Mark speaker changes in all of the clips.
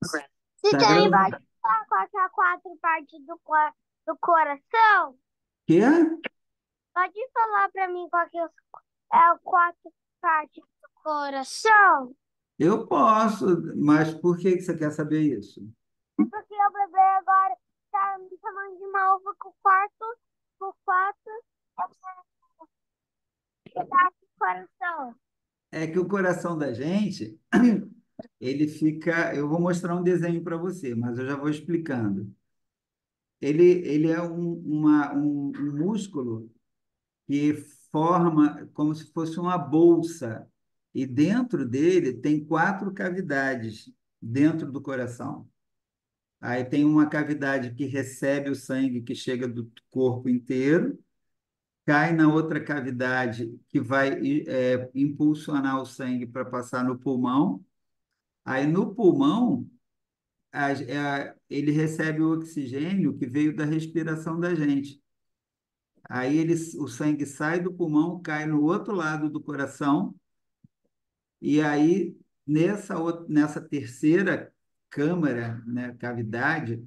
Speaker 1: Você
Speaker 2: Tá
Speaker 1: também
Speaker 2: gravando?
Speaker 1: pode falar qual que é a quatro partes do coração?
Speaker 2: Quê?
Speaker 1: Pode falar pra mim qual que é a quatro partes do coração?
Speaker 2: Eu posso, mas por que que você quer saber isso?
Speaker 1: É porque o bebê agora tá me chamando de uma uva com quatro pedaços do coração.
Speaker 2: É que o coração da gente, ele fica. Eu vou mostrar um desenho para você, mas eu já vou explicando. Ele é um músculo que forma como se fosse uma bolsa, e dentro dele tem quatro cavidades dentro do coração. Aí tem uma cavidade que recebe o sangue que chega do corpo inteiro, cai na outra cavidade que vai impulsionar o sangue para passar no pulmão. Aí no pulmão, ele recebe o oxigênio que veio da respiração da gente. Aí o sangue sai do pulmão, cai no outro lado do coração, e aí nessa terceira câmara, né, cavidade,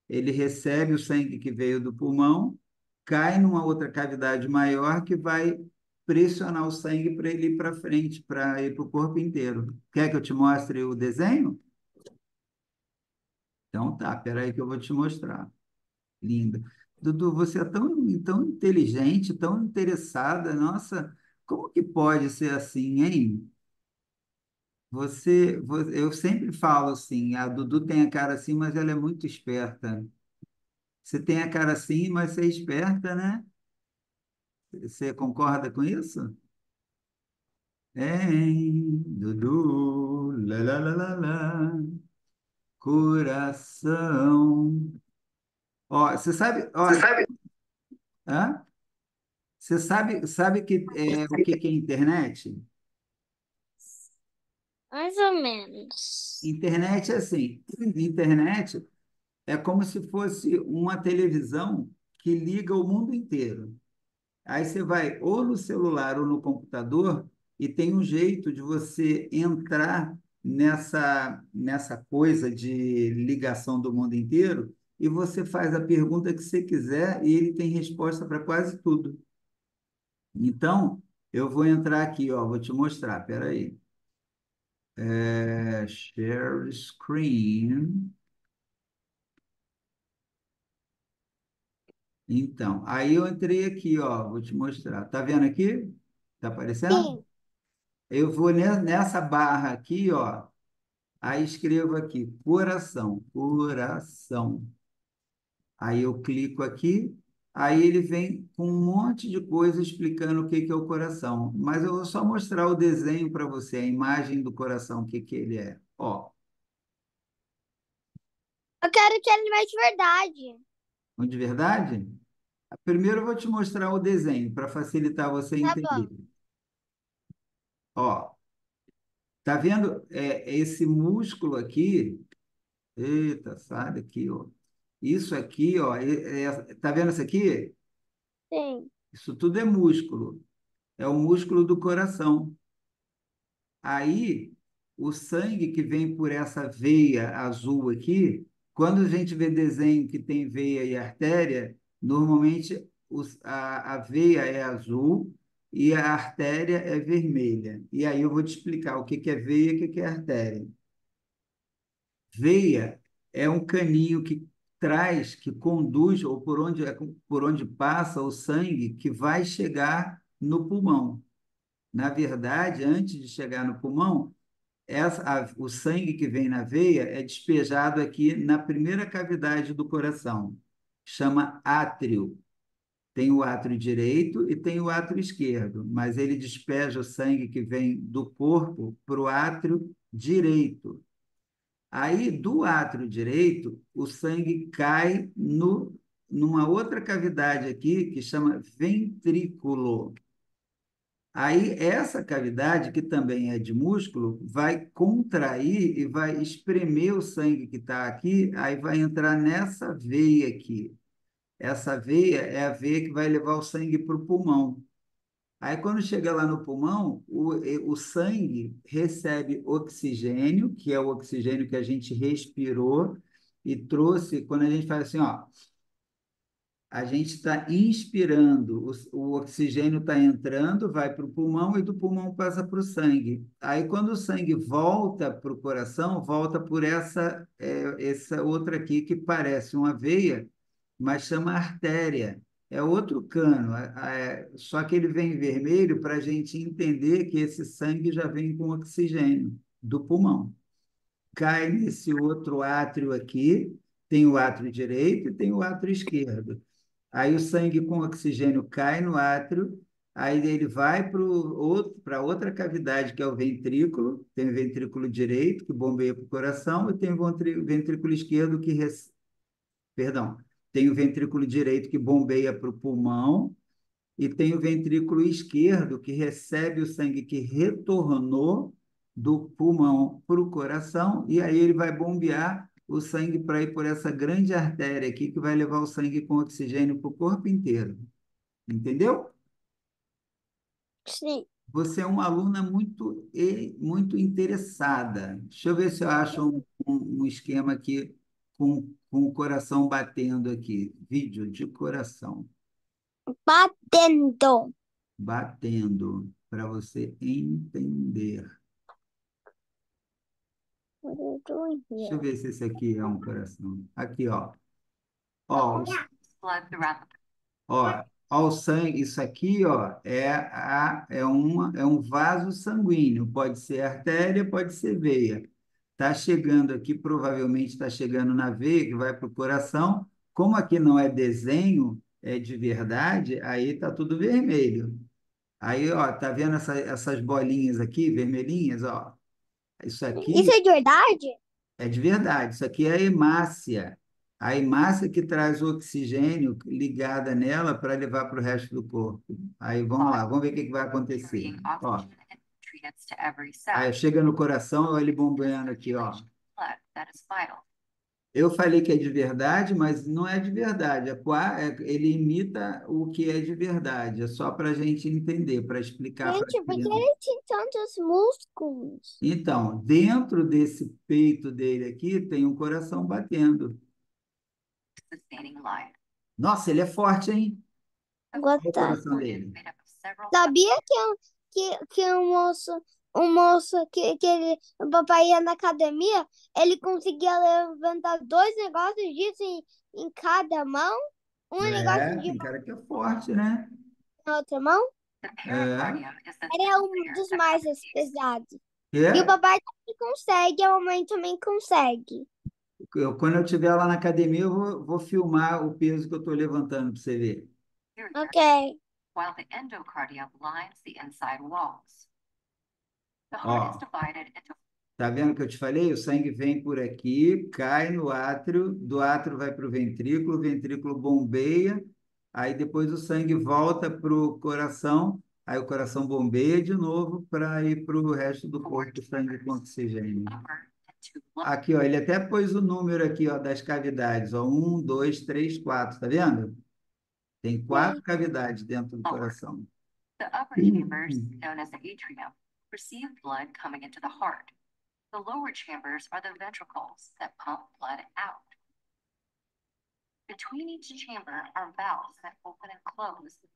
Speaker 2: ele recebe o sangue que veio do pulmão, cai numa outra cavidade maior que vai pressionar o sangue para ele ir para frente, para ir para o corpo inteiro. Quer que eu te mostre o desenho? Então tá, peraí que eu vou te mostrar. Linda. Dudu, você é tão inteligente, tão interessada. Nossa, como que pode ser assim, hein? Eu sempre falo assim, a Dudu tem a cara assim, mas ela é muito esperta. Você tem a cara assim, mas você é esperta, né? Você concorda com isso? Hein, Dudu, lá, lá, lá, lá, lá, coração. Ó, você sabe,
Speaker 1: Você
Speaker 2: ó,
Speaker 1: sabe?
Speaker 2: hã? Você sabe o que que é internet?
Speaker 1: Mais ou menos.
Speaker 2: Internet é assim, internet é como se fosse uma televisão que liga o mundo inteiro. Aí você vai ou no celular ou no computador e tem um jeito de você entrar nessa coisa de ligação do mundo inteiro e você faz a pergunta que você quiser e ele tem resposta para quase tudo. Então, eu vou entrar aqui, ó, vou te mostrar, peraí. Share screen. Então, aí eu entrei aqui, ó, vou te mostrar. Tá vendo aqui? Tá aparecendo?
Speaker 1: Sim.
Speaker 2: Eu vou nessa barra aqui, ó. Aí escrevo aqui, coração, coração. Aí eu clico aqui, aí ele vem com um monte de coisa explicando o que que é o coração. Mas eu vou só mostrar o desenho para você, a imagem do coração, o que que ele é. Ó,
Speaker 1: Eu quero que ele veja de verdade.
Speaker 2: um de verdade? Primeiro eu vou te mostrar o desenho para facilitar você
Speaker 1: Tá
Speaker 2: entender.
Speaker 1: bom.
Speaker 2: Ó, tá vendo esse músculo aqui? Eita, sai daqui, ó. Isso aqui, ó, tá vendo isso aqui?
Speaker 1: Sim.
Speaker 2: Isso tudo é músculo. É o músculo do coração. Aí, o sangue que vem por essa veia azul aqui, quando a gente vê desenho que tem veia e artéria, normalmente a veia é azul e a artéria é vermelha. E aí eu vou te explicar o que que é veia e o que que é artéria. Veia é um caninho que traz, que conduz, ou por onde passa o sangue que vai chegar no pulmão. Na verdade, antes de chegar no pulmão, o sangue que vem na veia é despejado aqui na primeira cavidade do coração. Chama átrio. Tem o átrio direito e tem o átrio esquerdo, mas ele despeja o sangue que vem do corpo para o átrio direito. Aí, do átrio direito, o sangue cai numa outra cavidade aqui que chama ventrículo. Aí, essa cavidade, que também é de músculo, vai contrair e vai espremer o sangue que está aqui, aí vai entrar nessa veia aqui. Essa veia é a veia que vai levar o sangue para o pulmão. Aí, quando chega lá no pulmão, o sangue recebe oxigênio, que é o oxigênio que a gente respirou e trouxe, quando a gente faz assim, ó, a gente está inspirando, o oxigênio está entrando, vai para o pulmão e do pulmão passa para o sangue. Aí, quando o sangue volta para o coração, volta por essa outra aqui que parece uma veia, mas chama artéria. É outro cano, só que ele vem vermelho para a gente entender que esse sangue já vem com oxigênio do pulmão. Cai nesse outro átrio aqui, tem o átrio direito e tem o átrio esquerdo. Aí o sangue com oxigênio cai no átrio, aí ele vai para outra cavidade, que é o ventrículo. Tem o ventrículo direito, que bombeia para o coração, e tem o ventrículo esquerdo, perdão, tem o ventrículo direito que bombeia para o pulmão, e tem o ventrículo esquerdo que recebe o sangue que retornou do pulmão para o coração, e aí ele vai bombear o sangue para ir por essa grande artéria aqui, que vai levar o sangue com oxigênio para o corpo inteiro. Entendeu?
Speaker 1: Sim.
Speaker 2: Você é uma aluna muito interessada. Deixa eu ver se eu acho um esquema aqui com o coração batendo aqui. Vídeo de coração
Speaker 1: Batendo.
Speaker 2: batendo, para você entender.
Speaker 1: What are you doing
Speaker 2: Deixa eu
Speaker 1: here?
Speaker 2: ver se esse aqui é um coração. Aqui, ó. Ó, ó, ó o sangue. Isso aqui, ó, é um vaso sanguíneo. Pode ser artéria, pode ser veia. Está chegando aqui, provavelmente está chegando na veia, que vai para o coração. Como aqui não é desenho, é de verdade, aí está tudo vermelho. Aí, ó, tá vendo essas bolinhas aqui, vermelhinhas, ó? Isso
Speaker 1: Isso
Speaker 2: aqui
Speaker 1: é de verdade?
Speaker 2: é de verdade, isso aqui é a hemácia. A hemácia que traz o oxigênio ligada nela para levar para o resto do corpo. Aí vamos lá, vamos ver o que vai acontecer. Ó, aí chega no coração, olha ele bombeando aqui, ó. Eu falei que é de verdade, mas não é de verdade. Ele imita o que é de verdade. É só para a gente entender, para explicar para a
Speaker 1: Gente, por que
Speaker 2: criança.
Speaker 1: ele tem tantos músculos?
Speaker 2: Então, dentro desse peito dele aqui, tem um coração batendo. Nossa, ele é forte, hein? Olha o
Speaker 1: Gota.
Speaker 2: coração dele.
Speaker 1: Sabia que um moço o papai ia na academia, ele conseguia levantar dois negócios disso em cada mão? Um negócio
Speaker 2: É,
Speaker 1: de
Speaker 2: tem cara que é forte, né?
Speaker 1: na outra mão?
Speaker 2: É.
Speaker 1: Era um dos mais pesados. E o
Speaker 2: É.
Speaker 1: papai também consegue, a mamãe também consegue.
Speaker 2: Quando eu estiver lá na academia, eu vou filmar o peso que eu estou levantando para você ver.
Speaker 1: Ok.
Speaker 2: Ó, tá vendo o que eu te falei? O sangue vem por aqui, cai no átrio, do átrio vai para o ventrículo bombeia, aí depois o sangue volta para o coração, aí o coração bombeia de novo para ir para o resto do corpo, o sangue com oxigênio. Aqui, ó, ele até pôs o número aqui, ó, das cavidades, ó, um, dois, três, quatro, tá vendo? Tem quatro
Speaker 1: Sim.
Speaker 2: cavidades dentro do coração.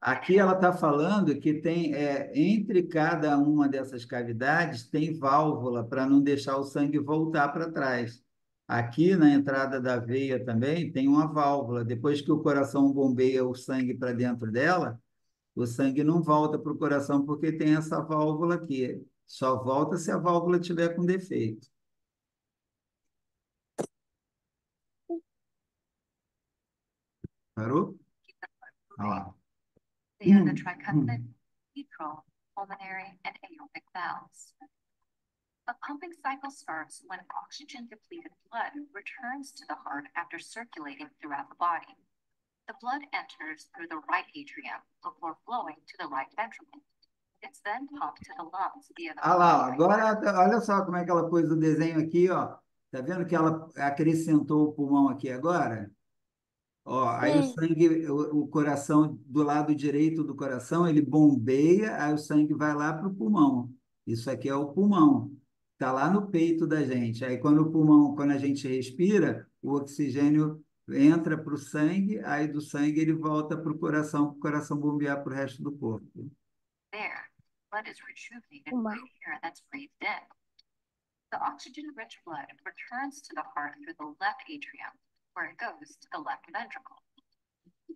Speaker 2: Aqui ela está falando que entre cada uma dessas cavidades tem válvula para não deixar o sangue voltar para trás. Aqui na entrada da veia também tem uma válvula. Depois que o coração bombeia o sangue para dentro dela, o sangue não volta para o coração porque tem essa válvula aqui. Só volta se a válvula tiver com defeito. Parou? Olha lá. Ah lá, ó. Agora olha só como é que ela pôs o desenho aqui, ó. Tá vendo que ela acrescentou o pulmão aqui agora? Ó, aí o
Speaker 1: Sim.
Speaker 2: sangue, o coração do lado direito do coração, ele bombeia, aí o sangue vai lá para o pulmão. Isso aqui é o pulmão. Está lá no peito da gente. Aí quando o pulmão, quando a gente respira, o oxigênio entra para o sangue, aí do sangue ele volta para o coração bombear para o resto do corpo.
Speaker 3: There, blood is rejuvenated
Speaker 1: Uma.
Speaker 3: right here that's breathed in. The oxygen-rich blood returns to the heart through the left atrium, where it goes to the left ventricle.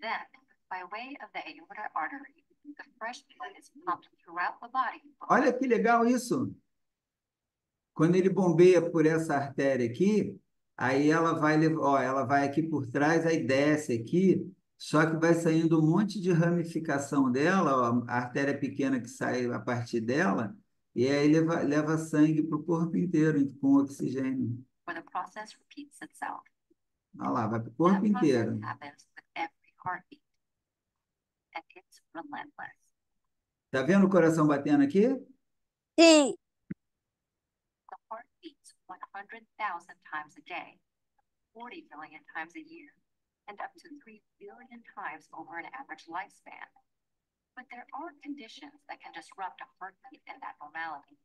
Speaker 3: Then, by way of the aortic artery, the fresh blood is pumped throughout the body.
Speaker 2: Olha que legal isso! Quando ele bombeia por essa artéria aqui, aí ela vai aqui por trás, aí desce aqui, só que vai saindo um monte de ramificação dela, ó, a artéria pequena que sai a partir dela, e aí leva sangue para o corpo inteiro com oxigênio.
Speaker 3: Where the process repeats itself.
Speaker 2: Olha lá, vai para o
Speaker 3: That
Speaker 2: corpo
Speaker 3: process
Speaker 2: inteiro.
Speaker 3: happens with every heartbeat, and it's relentless.
Speaker 2: Tá vendo o coração batendo aqui?
Speaker 1: Sim.
Speaker 3: The heart beats 100,000 times a day, 40 million times a year, and up to 3 billion times over an average lifespan. But there are conditions that can disrupt a heartbeat and that normality.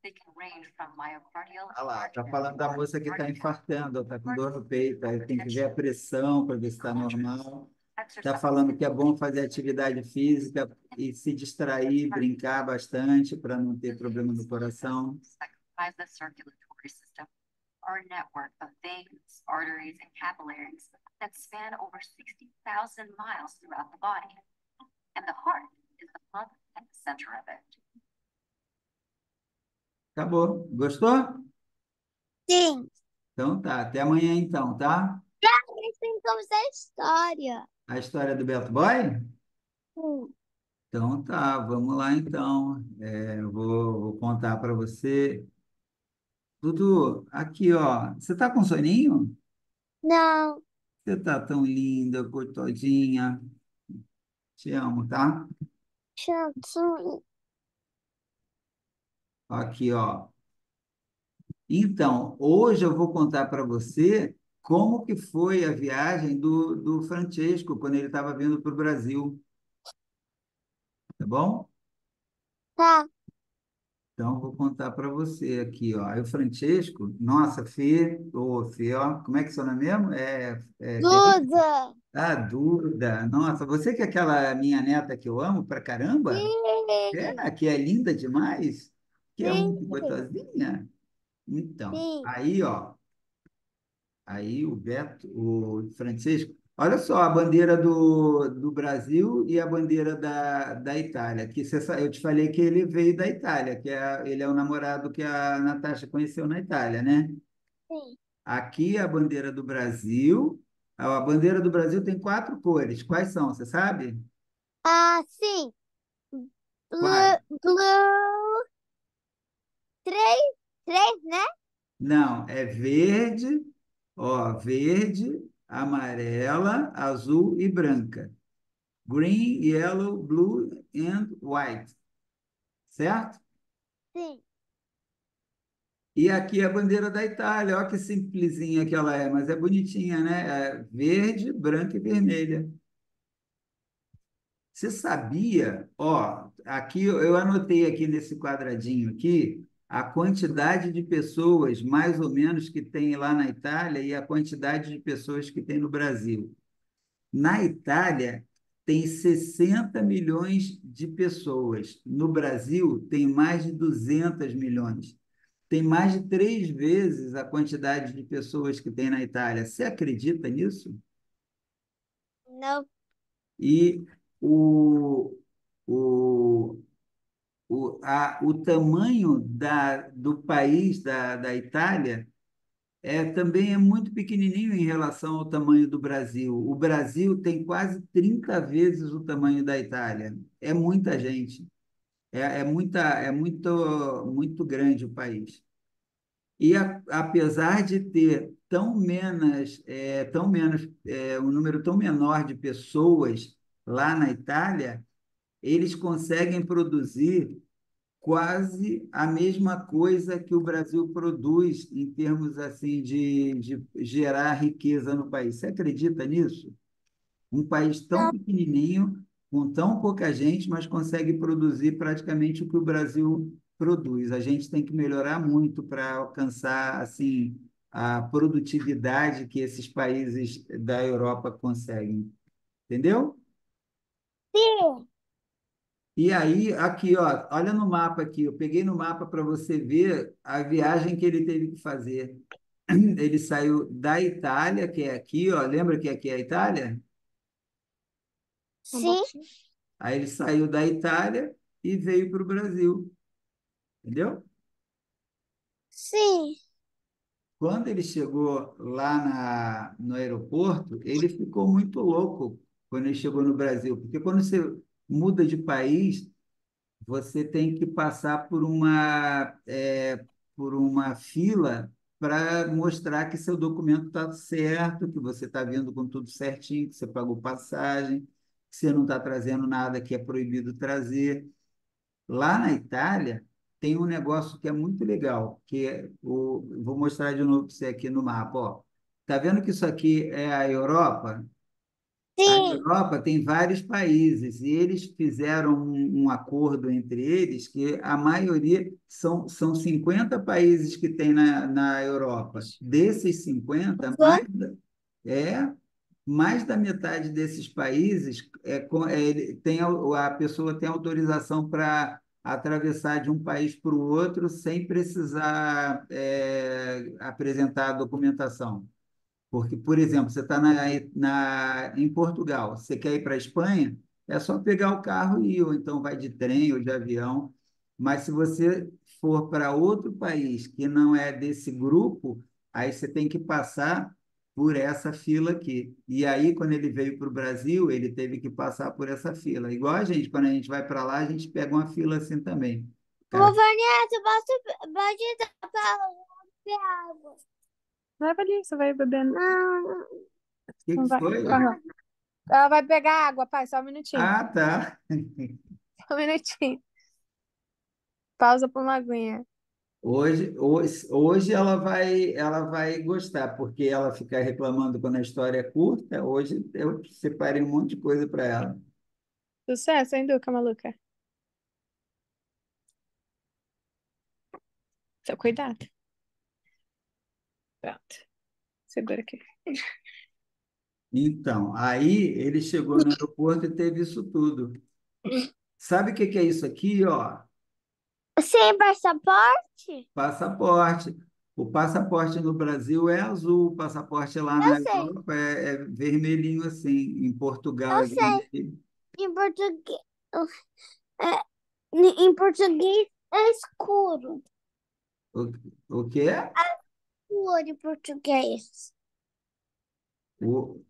Speaker 3: They can range from myocardial
Speaker 2: Olha lá, tá
Speaker 3: infarction,
Speaker 2: falando da moça que está infartando, está com dor no peito, aí tem que ver a pressão para ver se está normal. Está falando que é bom fazer atividade física e se distrair, brincar bastante para não ter problema no coração.
Speaker 3: that comprise the circulatory system are a network of veins, arteries, and capillaries that span over 60,000 miles throughout the body. And the heart is the hub and the center of it.
Speaker 2: Acabou. Gostou?
Speaker 1: Sim.
Speaker 2: Então tá, até amanhã então, tá?
Speaker 1: A gente tem que começar a história.
Speaker 2: A história do Beto Boy?
Speaker 1: Sim.
Speaker 2: Então tá, vamos lá então. Eu vou contar para você. Dudu, aqui ó, você tá com soninho?
Speaker 1: Não.
Speaker 2: Você tá tão linda, coitadinha. Te amo, tá?
Speaker 1: Chanson.
Speaker 2: Aqui ó. Então, hoje eu vou contar para você como que foi a viagem do Francesco quando ele estava vindo para o Brasil, tá bom?
Speaker 1: Tá.
Speaker 2: Então, vou contar para você aqui, ó. Aí o Francesco, nossa, Fê, ô, Fê, ó, como é que é seu nome mesmo? Quem?
Speaker 1: Duda.
Speaker 2: Ah, Duda. Nossa, você que é aquela minha neta que eu amo pra caramba?
Speaker 1: Sim.
Speaker 2: É, que é linda demais? Que é
Speaker 1: Sim.
Speaker 2: muito gostosinha? Então,
Speaker 1: Sim.
Speaker 2: aí, ó. Aí o Beto, o Francisco, olha só a bandeira do Brasil e a bandeira da Itália. Que eu te falei que ele veio da Itália, ele é o namorado que a Natasha conheceu na Itália, né?
Speaker 1: Sim.
Speaker 2: Aqui a bandeira do Brasil. A bandeira do Brasil tem quatro cores. Quais são? Você sabe?
Speaker 1: Ah, sim.
Speaker 2: Quais?
Speaker 1: Blue. Três. Três, né?
Speaker 2: Não, é verde, ó, verde, amarela, azul e branca. Green, yellow, blue and white, certo?
Speaker 1: Sim.
Speaker 2: E aqui a bandeira da Itália, olha que simplesinha que ela é, mas é bonitinha, né? É verde, branca e vermelha. Você sabia? Ó, aqui eu anotei aqui nesse quadradinho aqui a quantidade de pessoas, mais ou menos, que tem lá na Itália e a quantidade de pessoas que tem no Brasil. Na Itália, tem 60 milhões de pessoas. No Brasil, tem mais de 200 milhões. Tem mais de 3 vezes a quantidade de pessoas que tem na Itália. Você acredita nisso?
Speaker 1: Não.
Speaker 2: E o, o, o tamanho do país da Itália também é muito pequenininho em relação ao tamanho do Brasil. O Brasil tem quase 30 vezes o tamanho da Itália. É muita gente. Muito grande o país. E apesar de ter um número tão menor de pessoas lá na Itália, eles conseguem produzir quase a mesma coisa que o Brasil produz em termos assim de gerar riqueza no país. Você acredita nisso? Um país tão
Speaker 1: Não,
Speaker 2: pequenininho, com tão pouca gente, mas consegue produzir praticamente o que o Brasil produz. A gente tem que melhorar muito para alcançar assim a produtividade que esses países da Europa conseguem. Entendeu?
Speaker 1: sim.
Speaker 2: E aí, aqui, ó, olha no mapa aqui, eu peguei no mapa para você ver a viagem que ele teve que fazer. Ele saiu da Itália, que é aqui, ó, lembra que aqui é a Itália?
Speaker 1: Sim,
Speaker 2: Aí ele saiu da Itália e veio para o Brasil, entendeu?
Speaker 1: sim.
Speaker 2: Quando ele chegou lá no aeroporto, ele ficou muito louco quando ele chegou no Brasil, porque quando você muda de país, você tem que passar por uma fila para mostrar que seu documento está certo, que você está vindo com tudo certinho, que você pagou passagem, que você não está trazendo nada que é proibido trazer. Lá na Itália, tem um negócio que é muito legal, vou mostrar de novo para você aqui no mapa. Ó. Tá vendo que isso aqui é a Europa? A
Speaker 1: Sim.
Speaker 2: Europa tem vários países e eles fizeram um acordo entre eles que a maioria são 50 países que tem na Europa. Desses 50,
Speaker 1: Vamos.
Speaker 2: é, mais da metade desses países ele tem, a pessoa tem autorização para atravessar de um país para o outro sem precisar apresentar a documentação. Porque, por exemplo, você está em Portugal, você quer ir para a Espanha, é só pegar o carro e ir, ou então vai de trem ou de avião. Mas se você for para outro país que não é desse grupo, aí você tem que passar por essa fila aqui. E aí, quando ele veio para o Brasil, ele teve que passar por essa fila. Igual a gente, quando a gente vai para lá, a gente pega uma fila assim também. O
Speaker 1: Ô,
Speaker 2: cara,
Speaker 1: Vanessa, pode dar para beber água.
Speaker 4: Leva ali, você vai bebendo.
Speaker 1: Não,
Speaker 2: o que
Speaker 4: Não
Speaker 2: que
Speaker 4: vai.
Speaker 2: foi?
Speaker 4: Aham. Ela vai pegar água, pai, só um minutinho.
Speaker 2: Ah, tá.
Speaker 4: Só um minutinho. Pausa pra uma aguinha.
Speaker 2: Hoje ela vai gostar, porque ela fica reclamando quando a história é curta. Hoje eu separei um monte de coisa para ela.
Speaker 4: Sucesso, hein, Duca, maluca? Seu cuidado. Pronto. Segura aqui.
Speaker 2: Então, aí ele chegou no aeroporto e teve isso tudo. Sabe o que que é isso aqui, ó?
Speaker 1: sem passaporte?
Speaker 2: Passaporte. O passaporte no Brasil é azul, o passaporte lá
Speaker 1: Eu
Speaker 2: na
Speaker 1: sei,
Speaker 2: Europa é vermelhinho assim, em Portugal
Speaker 1: eu
Speaker 2: é
Speaker 1: sei.
Speaker 2: vermelho.
Speaker 1: Em português, é, em português é escuro.
Speaker 2: O, o que é?
Speaker 1: Cor em português.
Speaker 2: O,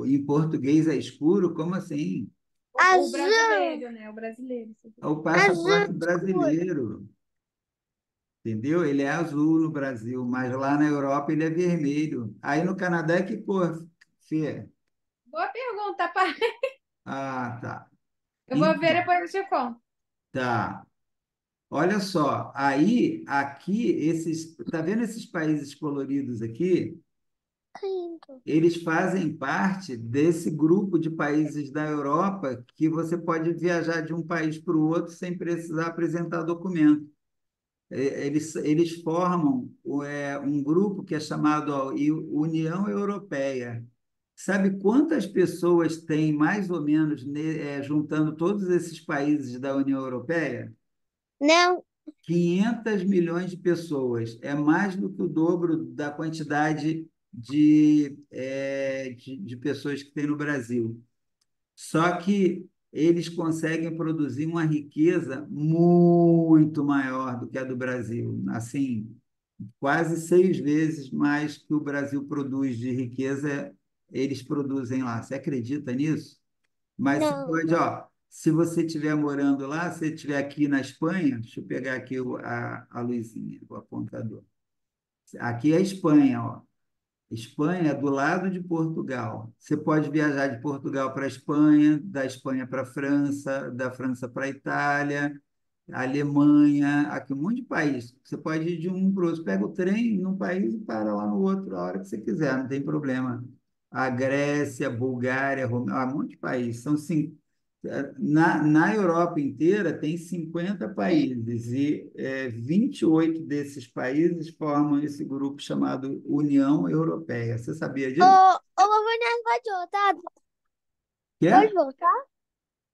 Speaker 2: em português é escuro? Como assim?
Speaker 4: O
Speaker 1: Azul,
Speaker 4: brasileiro, né? O brasileiro.
Speaker 2: É o
Speaker 1: azul
Speaker 2: passaporte
Speaker 1: escuro.
Speaker 2: brasileiro, entendeu? Ele é azul no Brasil, mas lá na Europa ele é vermelho. Aí no Canadá é que cor, Fê?
Speaker 4: Boa pergunta, pai.
Speaker 2: Ah, tá.
Speaker 4: Eu vou ver
Speaker 2: Então,
Speaker 4: depois eu te conto.
Speaker 2: tá. Olha só, aí, aqui, tá vendo esses países coloridos aqui?
Speaker 1: Lindo.
Speaker 2: Eles fazem parte desse grupo de países da Europa que você pode viajar de um país para o outro sem precisar apresentar documento. Eles formam um grupo que é chamado ó, União Europeia. Sabe quantas pessoas tem, mais ou menos, juntando todos esses países da União Europeia?
Speaker 1: Não,
Speaker 2: 500 milhões de pessoas. É mais do que o dobro da quantidade de pessoas que tem no Brasil. Só que eles conseguem produzir uma riqueza muito maior do que a do Brasil. Assim, quase 6 vezes mais que o Brasil produz de riqueza, eles produzem lá. Você acredita nisso? Mas você
Speaker 1: não.
Speaker 2: pode, ó, se você estiver morando lá, se você estiver aqui na Espanha, deixa eu pegar aqui a luzinha, o apontador. Aqui é a Espanha, ó. Espanha é do lado de Portugal. Você pode viajar de Portugal para a Espanha, da Espanha para a França, da França para a Itália, Alemanha, aqui um monte de país. Você pode ir de um para o outro. Pega o trem num país e para lá no outro a hora que você quiser, não tem problema. A Grécia, Bulgária, Romênia, um monte de países. Na Europa inteira tem 50 países e 28 desses países formam esse grupo chamado União Europeia. Você sabia
Speaker 1: Ô,
Speaker 2: disso?
Speaker 1: ô, Vanessa, pode voltar? Pode
Speaker 2: Quer
Speaker 1: voltar?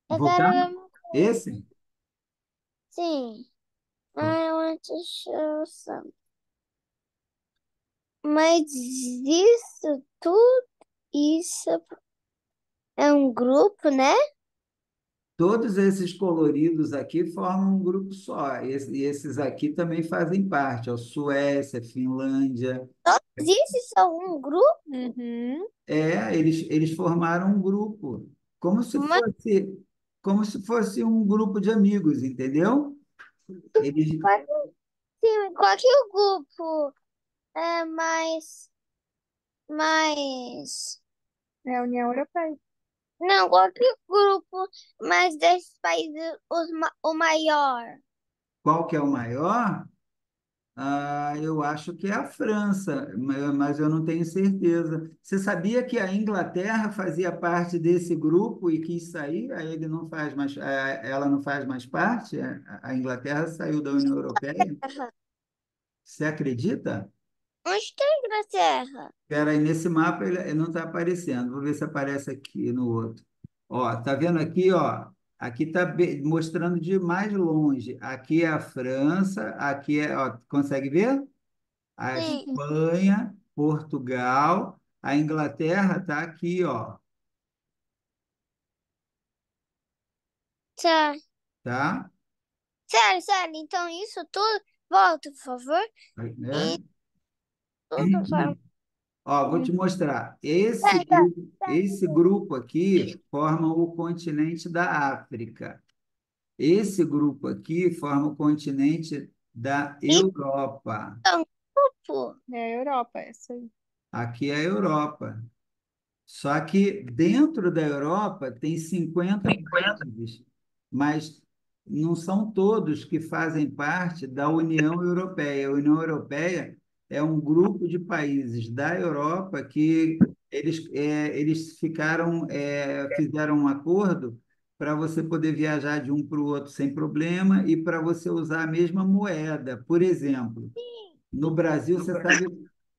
Speaker 1: Eu quero
Speaker 2: voltar?
Speaker 1: ver uma
Speaker 2: Esse?
Speaker 1: coisa. Sim. I want to show some. Mas isso é um grupo, né?
Speaker 2: Todos esses coloridos aqui formam um grupo só. E esses aqui também fazem parte, ó, Suécia, Finlândia.
Speaker 1: Todos esses são um grupo,
Speaker 4: Uhum.
Speaker 2: Eles formaram um grupo, como se
Speaker 1: mas
Speaker 2: fosse, como se fosse um grupo de amigos, entendeu? Eles,
Speaker 1: qual que é o grupo é mais...
Speaker 4: É a União Europeia.
Speaker 1: Não, qual que é o grupo mais desses países o maior?
Speaker 2: qual que é o maior? Eu acho que é a França, mas eu não tenho certeza. Você sabia que a Inglaterra fazia parte desse grupo e quis sair? Aí ele não faz mais, ela não faz mais parte? A Inglaterra saiu da União Europeia?
Speaker 1: Terra.
Speaker 2: Você acredita?
Speaker 1: Onde está a Inglaterra?
Speaker 2: Espera aí, nesse mapa ele não está aparecendo. Vou ver se aparece aqui no outro. Ó, tá vendo aqui, ó? Aqui está mostrando de mais longe. Aqui é a França, aqui é, ó, consegue ver? A
Speaker 1: Sim,
Speaker 2: Espanha, Portugal, a Inglaterra está aqui, ó,
Speaker 1: tá.
Speaker 2: tá?
Speaker 1: Sério, sério. Então isso tudo... Volta, por favor.
Speaker 2: Aí, né?
Speaker 1: E tudo forma...
Speaker 2: Ó, vou te mostrar.
Speaker 1: Tá, tá, tá.
Speaker 2: Esse grupo aqui forma o continente da África. Esse grupo aqui forma o continente da Europa.
Speaker 1: Então, grupo.
Speaker 4: É a Europa, essa aí.
Speaker 2: Aqui é a Europa. Só que dentro da Europa tem 50 países, mas não são todos que fazem parte da União Europeia. A União Europeia é um grupo de países da Europa que eles fizeram um acordo para você poder viajar de um para o outro sem problema e para você usar a mesma moeda. Por exemplo, no Brasil, você sabe,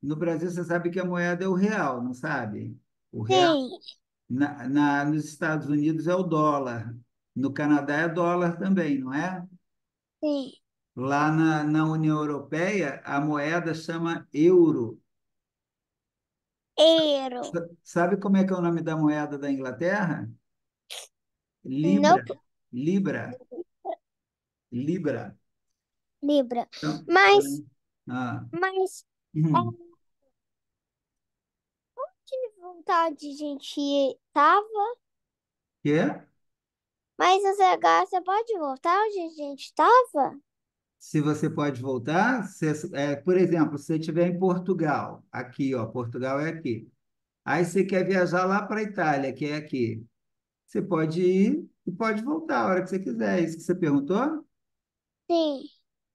Speaker 2: no Brasil, você sabe que a moeda é o real, não sabe? O real
Speaker 1: Sim,
Speaker 2: nos Estados Unidos é o dólar, no Canadá é dólar também, não é?
Speaker 1: sim.
Speaker 2: Lá na União Europeia, a moeda chama euro.
Speaker 1: Euro.
Speaker 2: Sabe como é que é o nome da moeda da Inglaterra? Libra.
Speaker 1: Nope.
Speaker 2: Libra. Libra.
Speaker 1: Libra.
Speaker 2: Então,
Speaker 1: Mas,
Speaker 2: ah,
Speaker 1: mas, é,
Speaker 2: hum,
Speaker 1: que vontade, gente, tava.
Speaker 2: quê?
Speaker 1: Mas a ZH, você pode voltar onde a gente tava?
Speaker 2: Se você pode voltar, por exemplo, se você estiver em Portugal, aqui, ó, Portugal é aqui. Aí você quer viajar lá para a Itália, que é aqui. Você pode ir e pode voltar a hora que você quiser. É isso que você perguntou?
Speaker 1: Sim,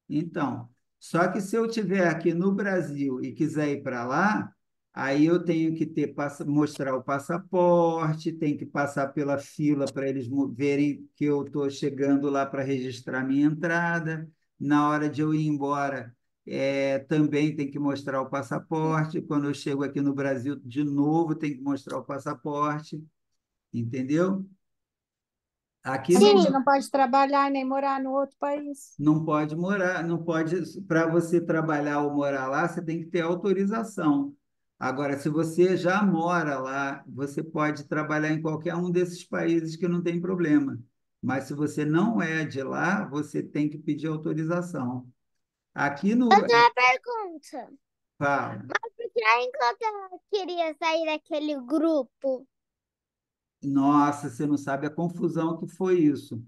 Speaker 2: Então, só que se eu estiver aqui no Brasil e quiser ir para lá, aí eu tenho que mostrar o passaporte, tem que passar pela fila para eles verem que eu estou chegando lá para registrar minha entrada. Na hora de eu ir embora, também tem que mostrar o passaporte. Quando eu chego aqui no Brasil, de novo, tem que mostrar o passaporte, entendeu? Aqui
Speaker 4: A
Speaker 2: no,
Speaker 4: gente
Speaker 1: sim.
Speaker 4: não pode trabalhar nem morar no outro país.
Speaker 2: Não pode morar, não pode, para você trabalhar ou morar lá, você tem que ter autorização. Agora, se você já mora lá, você pode trabalhar em qualquer um desses países que não tem problema. Mas se você não é de lá, você tem que pedir autorização. Aqui
Speaker 1: Eu
Speaker 2: no.
Speaker 1: tenho uma pergunta.
Speaker 2: Fala.
Speaker 1: Por que a Inglaterra queria sair daquele grupo?
Speaker 2: Nossa, você não sabe a confusão que foi isso.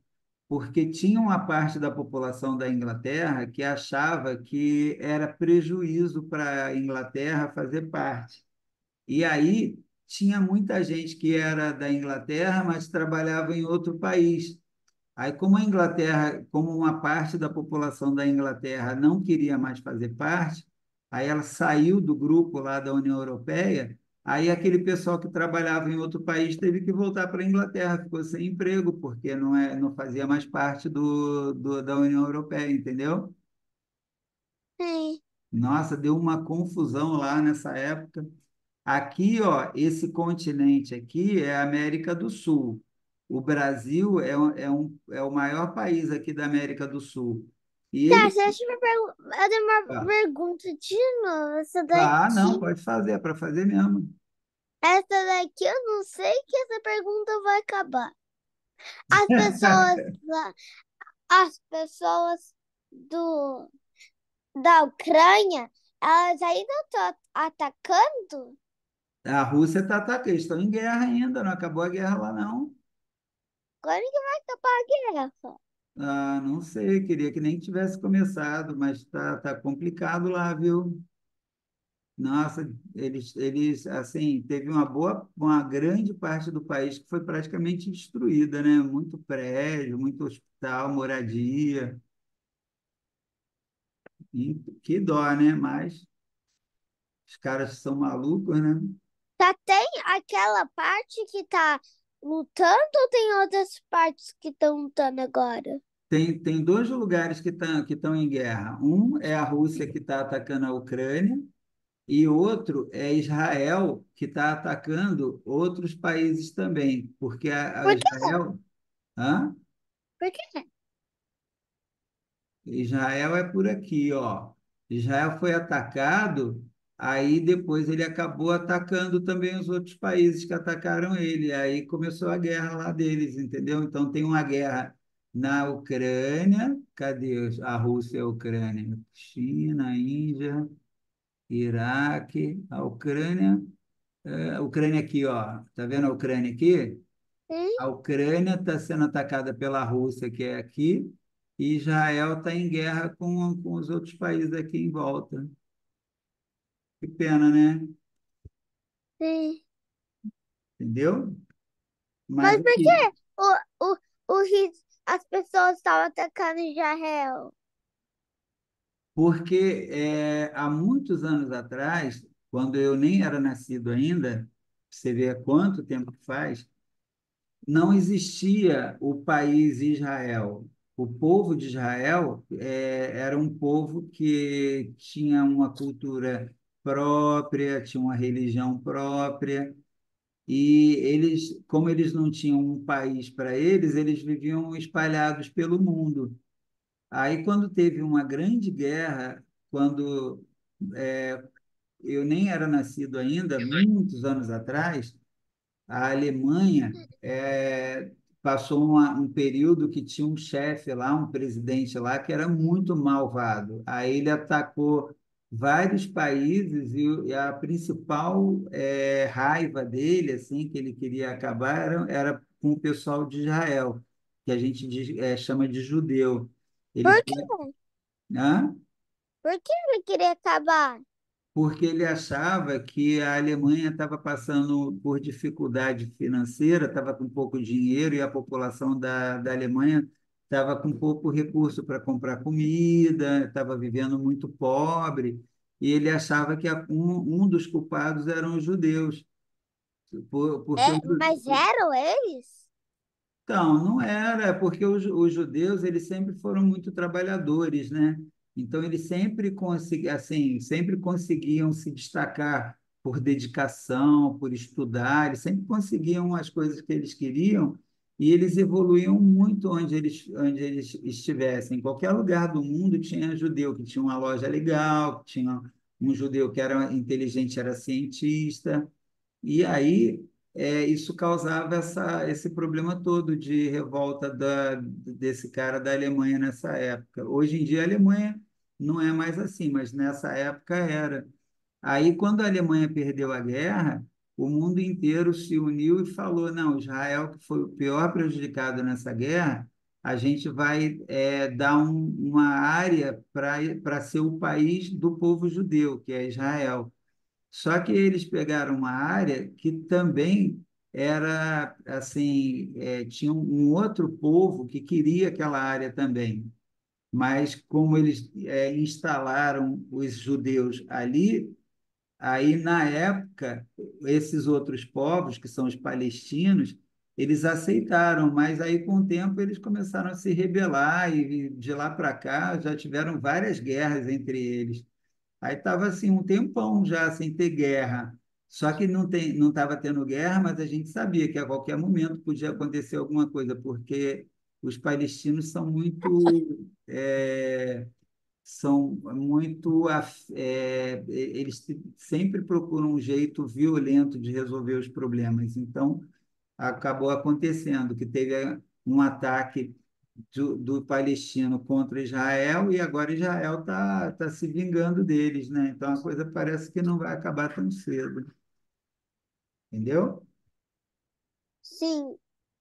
Speaker 2: Porque tinha uma parte da população da Inglaterra que achava que era prejuízo para a Inglaterra fazer parte. E aí tinha muita gente que era da Inglaterra, mas trabalhava em outro país. Aí, como a Inglaterra, como uma parte da população da Inglaterra não queria mais fazer parte, aí ela saiu do grupo lá da União Europeia, aí aquele pessoal que trabalhava em outro país teve que voltar para a Inglaterra, ficou sem emprego, porque não fazia mais parte da União Europeia, entendeu?
Speaker 1: Sim.
Speaker 2: Nossa, deu uma confusão lá nessa época. Aqui, ó, esse continente aqui é a América do Sul. O Brasil é o maior país aqui da América do Sul. E
Speaker 1: Tá,
Speaker 2: ele.
Speaker 1: deixa eu fazer uma
Speaker 2: Ah,
Speaker 1: pergunta de novo.
Speaker 2: não, pode fazer, é para fazer mesmo.
Speaker 1: Essa daqui eu não sei que essa pergunta vai acabar. As pessoas, as pessoas do, da Ucrânia, elas ainda estão atacando?
Speaker 2: A Rússia está atacando, eles estão em guerra ainda, não acabou a guerra lá, não.
Speaker 1: Quando que vai acabar a guerra?
Speaker 2: Ah, não sei, queria que nem tivesse começado, mas tá complicado lá, viu? Nossa, assim, teve uma grande parte do país que foi praticamente destruída, né? Muito prédio, muito hospital, moradia. E que dó, né? Mas os caras são malucos, né?
Speaker 1: Tá, tem aquela parte que tá lutando ou tem outras partes que estão lutando agora?
Speaker 2: Tem dois lugares que estão em guerra. Um é a Rússia que está atacando a Ucrânia, e outro é Israel que está atacando outros países também, porque a
Speaker 1: Por quê?
Speaker 2: Israel. Hã?
Speaker 1: Por quê?
Speaker 2: Israel é por aqui, ó. Israel foi atacado, aí depois ele acabou atacando também os outros países que atacaram ele. Aí começou a guerra lá deles, entendeu? Então tem uma guerra na Ucrânia. Cadê a Rússia e a Ucrânia? China, Índia, Iraque, a Ucrânia. A Ucrânia aqui, ó. Tá vendo a Ucrânia aqui?
Speaker 1: Hum?
Speaker 2: A Ucrânia está sendo atacada pela Rússia, que é aqui, e Israel está em guerra com os outros países aqui em volta. Que pena, né?
Speaker 1: Sim.
Speaker 2: Entendeu? Mas
Speaker 1: Mas por
Speaker 2: aqui,
Speaker 1: que as pessoas estavam atacando Israel?
Speaker 2: porque há muitos anos atrás, quando eu nem era nascido ainda, você vê quanto tempo que faz, não existia o país Israel. O povo de Israel era um povo que tinha uma cultura própria, tinha uma religião própria, e eles, como eles não tinham um país para eles, eles viviam espalhados pelo mundo. Aí, quando teve uma grande guerra, quando eu nem era nascido ainda, muitos anos atrás, a Alemanha passou um período que tinha um chefe lá, um presidente lá, que era muito malvado. Aí ele atacou vários países e a principal raiva dele, assim, que ele queria acabar, era com o pessoal de Israel, que a gente chama de judeu. Ele
Speaker 1: Por quê?
Speaker 2: foi. Hã?
Speaker 1: Por que ele queria acabar?
Speaker 2: Porque ele achava que a Alemanha estava passando por dificuldade financeira, estava com pouco dinheiro e a população da Alemanha estava com pouco recurso para comprar comida, estava vivendo muito pobre, e ele achava que um dos culpados eram os judeus, porque
Speaker 1: É, mas eram eles?
Speaker 2: então, não era, porque os judeus eles sempre foram muito trabalhadores, né? Então eles sempre conseguiam se destacar por dedicação, por estudar, eles sempre conseguiam as coisas que eles queriam e eles evoluíam muito onde eles estivessem. Em qualquer lugar do mundo tinha judeu que tinha uma loja legal, que tinha um judeu que era inteligente, era cientista. E aí, isso causava esse problema todo de revolta desse cara da Alemanha nessa época. Hoje em dia, a Alemanha não é mais assim, mas nessa época era. Aí, quando a Alemanha perdeu a guerra, o mundo inteiro se uniu e falou: não, Israel, que foi o pior prejudicado nessa guerra, a gente vai dar uma área para ser o país do povo judeu, que é Israel. Só que eles pegaram uma área que também era assim, tinha um outro povo que queria aquela área também, mas como eles instalaram os judeus ali, aí na época esses outros povos, que são os palestinos, eles aceitaram, mas aí com o tempo eles começaram a se rebelar e de lá para cá já tiveram várias guerras entre eles. Aí estava assim um tempão já sem ter guerra. Só que não estava tendo guerra, mas a gente sabia que a qualquer momento podia acontecer alguma coisa, porque os palestinos eles sempre procuram um jeito violento de resolver os problemas. Então, acabou acontecendo que teve um ataque do palestino contra Israel e agora Israel tá se vingando deles, né? Então a coisa parece que não vai acabar tão cedo, entendeu?
Speaker 1: Sim.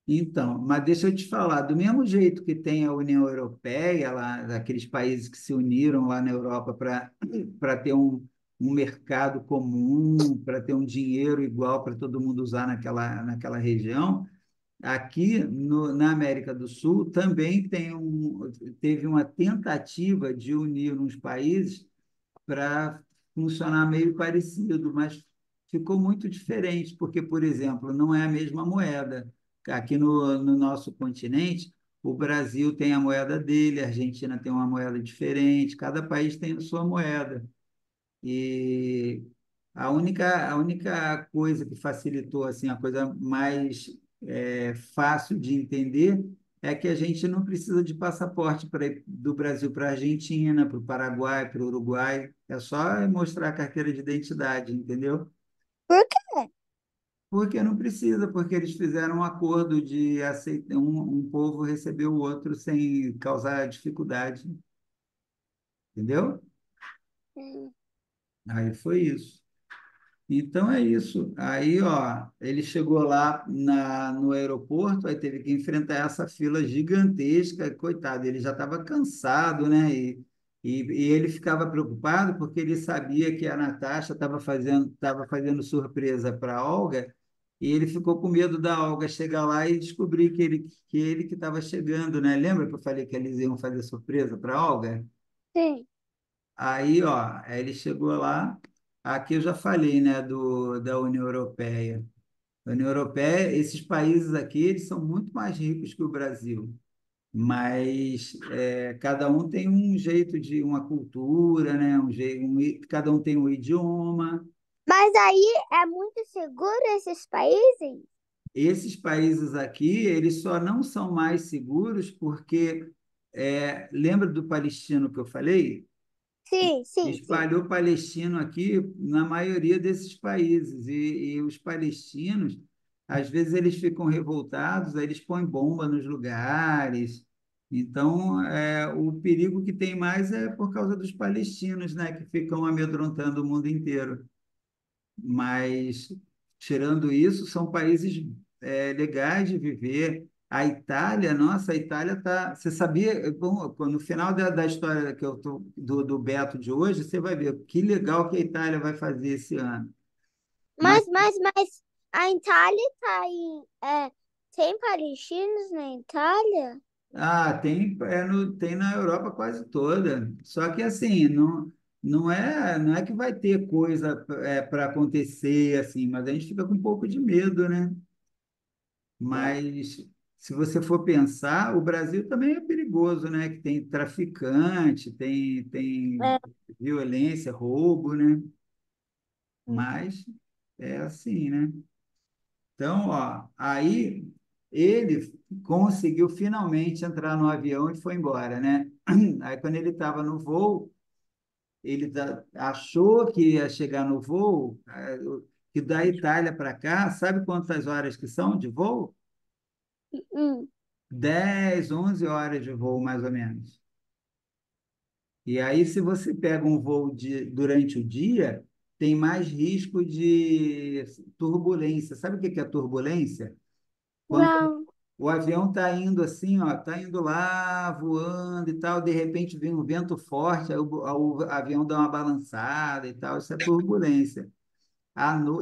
Speaker 2: Então, mas deixa eu te falar, do mesmo jeito que tem a União Europeia, lá, aqueles países que se uniram lá na Europa para ter um mercado comum, para ter um dinheiro igual para todo mundo usar naquela região, aqui na América do Sul também teve uma tentativa de unir uns países para funcionar meio parecido, mas ficou muito diferente, porque, por exemplo, não é a mesma moeda. Aqui no nosso continente, o Brasil tem a moeda dele, a Argentina tem uma moeda diferente, cada país tem a sua moeda. E a única coisa que facilitou, assim, a coisa mais fácil de entender é que a gente não precisa de passaporte para ir do Brasil para a Argentina, para o Paraguai, para o Uruguai. É só mostrar a carteira de identidade, entendeu?
Speaker 1: Por quê?
Speaker 2: Porque não precisa, porque eles fizeram um acordo de aceitar um povo receber o outro sem causar dificuldade, entendeu?
Speaker 1: Hum.
Speaker 2: Aí foi isso. Então é isso. Aí, ó, ele chegou lá no aeroporto, aí teve que enfrentar essa fila gigantesca. Coitado, ele já estava cansado, né? E ele ficava preocupado porque ele sabia que a Natasha estava fazendo surpresa para a Olga, e ele ficou com medo da Olga chegar lá e descobrir que ele que estava chegando, né? Lembra que eu falei que eles iam fazer surpresa para a Olga?
Speaker 1: Sim.
Speaker 2: Aí, ó, aí ele chegou lá. Aqui eu já falei, né, da União Europeia. A União Europeia, esses países aqui, eles são muito mais ricos que o Brasil, mas cada um tem um jeito de uma cultura, né, cada um tem um idioma.
Speaker 1: Mas aí é muito seguro esses países?
Speaker 2: Esses países aqui, eles só não são mais seguros porque lembra do palestino que eu falei?
Speaker 1: Sim, sim, sim.
Speaker 2: Espalhou palestino aqui na maioria desses países. E os palestinos, às vezes, eles ficam revoltados, aí eles põem bomba nos lugares. Então, o perigo que tem mais é por causa dos palestinos, né, que ficam amedrontando o mundo inteiro. Mas, tirando isso, são países legais de viver. A Itália, nossa, a Itália tá. Você sabia? Bom, no final da história que eu tô, do Beto de hoje, você vai ver que legal que a Itália vai fazer esse ano. Mas
Speaker 1: Mas a Itália tá em. Tem palestinos na Itália?
Speaker 2: tem na Europa quase toda. Só que assim, não é que vai ter coisa para acontecer assim, mas a gente fica com um pouco de medo, né?
Speaker 1: É.
Speaker 2: Mas se você for pensar, o Brasil também é perigoso, né? Que tem traficante, tem
Speaker 1: É.
Speaker 2: violência, roubo, né? Mas é assim, né? Então, ó, aí ele conseguiu finalmente entrar no avião e foi embora, né? Aí quando ele estava no voo, ele achou que ia chegar no voo, que da Itália para cá, sabe quantas horas que são de voo?
Speaker 1: Hum.
Speaker 2: 10, 11 horas de voo, mais ou menos. E aí, se você pega um voo durante o dia, tem mais risco de turbulência. Sabe o que é turbulência? Quando
Speaker 1: Não.
Speaker 2: o avião está indo assim, ó, está indo lá, voando e tal, de repente vem um vento forte, aí o avião dá uma balançada e tal, isso é turbulência.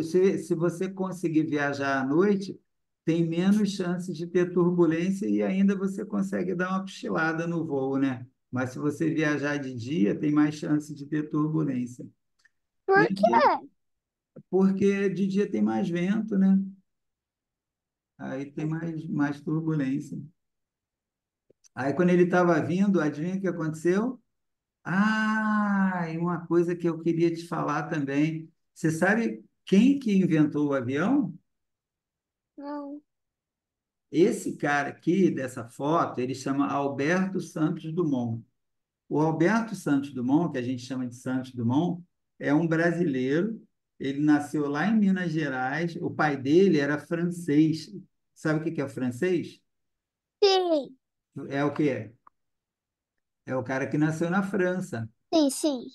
Speaker 2: Se você conseguir viajar à noite, tem menos chance de ter turbulência e ainda você consegue dar uma cochilada no voo, né? Mas se você viajar de dia, tem mais chance de ter turbulência.
Speaker 1: Por
Speaker 2: E
Speaker 1: quê?
Speaker 2: porque de dia tem mais vento, né? Aí tem mais turbulência. Aí quando ele estava vindo, adivinha o que aconteceu? Ah, e uma coisa que eu queria te falar também. Você sabe quem que inventou o avião?
Speaker 1: Não.
Speaker 2: Esse cara aqui, dessa foto, ele chama Alberto Santos Dumont. O Alberto Santos Dumont, que a gente chama de Santos Dumont, é um brasileiro. Ele nasceu lá em Minas Gerais. O pai dele era francês. Sabe o que que é francês?
Speaker 1: Sim,
Speaker 2: É o quê? É o cara que nasceu na França.
Speaker 1: sim, sim.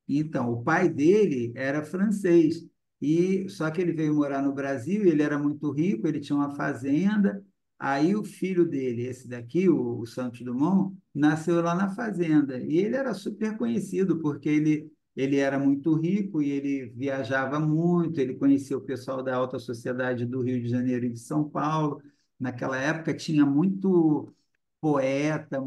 Speaker 2: Então, o pai dele era francês, e só que ele veio morar no Brasil, e ele era muito rico, ele tinha uma fazenda. Aí o filho dele, esse daqui, o Santos Dumont, nasceu lá na fazenda. E ele era super conhecido, porque ele era muito rico e ele viajava muito, ele conhecia o pessoal da alta sociedade do Rio de Janeiro e de São Paulo. Naquela época tinha muito poeta,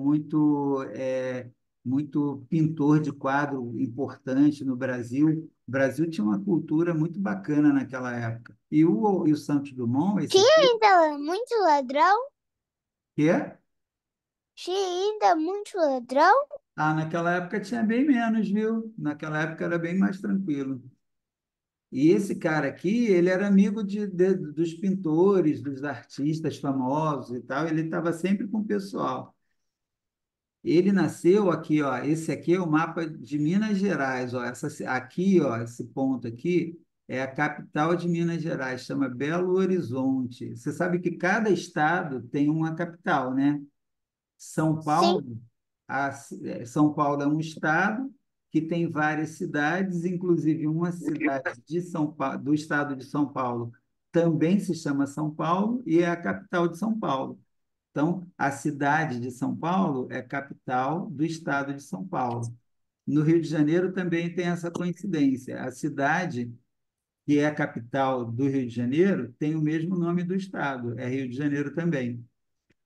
Speaker 2: muito pintor de quadro importante no Brasil. O Brasil tinha uma cultura muito bacana naquela época. E o Santos Dumont, esse
Speaker 1: Tinha
Speaker 2: aqui,
Speaker 1: ainda muito ladrão?
Speaker 2: que é?
Speaker 1: Tinha ainda muito ladrão?
Speaker 2: Ah, naquela época tinha bem menos, viu? Naquela época era bem mais tranquilo. E esse cara aqui, ele era amigo dos pintores, dos artistas famosos e tal, ele estava sempre com o pessoal. Ele nasceu aqui, ó. Esse aqui é o mapa de Minas Gerais, ó. Aqui, ó, esse ponto aqui é a capital de Minas Gerais, chama Belo Horizonte. Você sabe que cada estado tem uma capital, né? São
Speaker 1: Sim.
Speaker 2: Paulo, São Paulo é um estado que tem várias cidades, inclusive uma cidade de São Paulo, do estado de São Paulo, também se chama São Paulo e é a capital de São Paulo. Então, a cidade de São Paulo é capital do estado de São Paulo. No Rio de Janeiro também tem essa coincidência. A cidade que é a capital do Rio de Janeiro tem o mesmo nome do estado, é Rio de Janeiro também.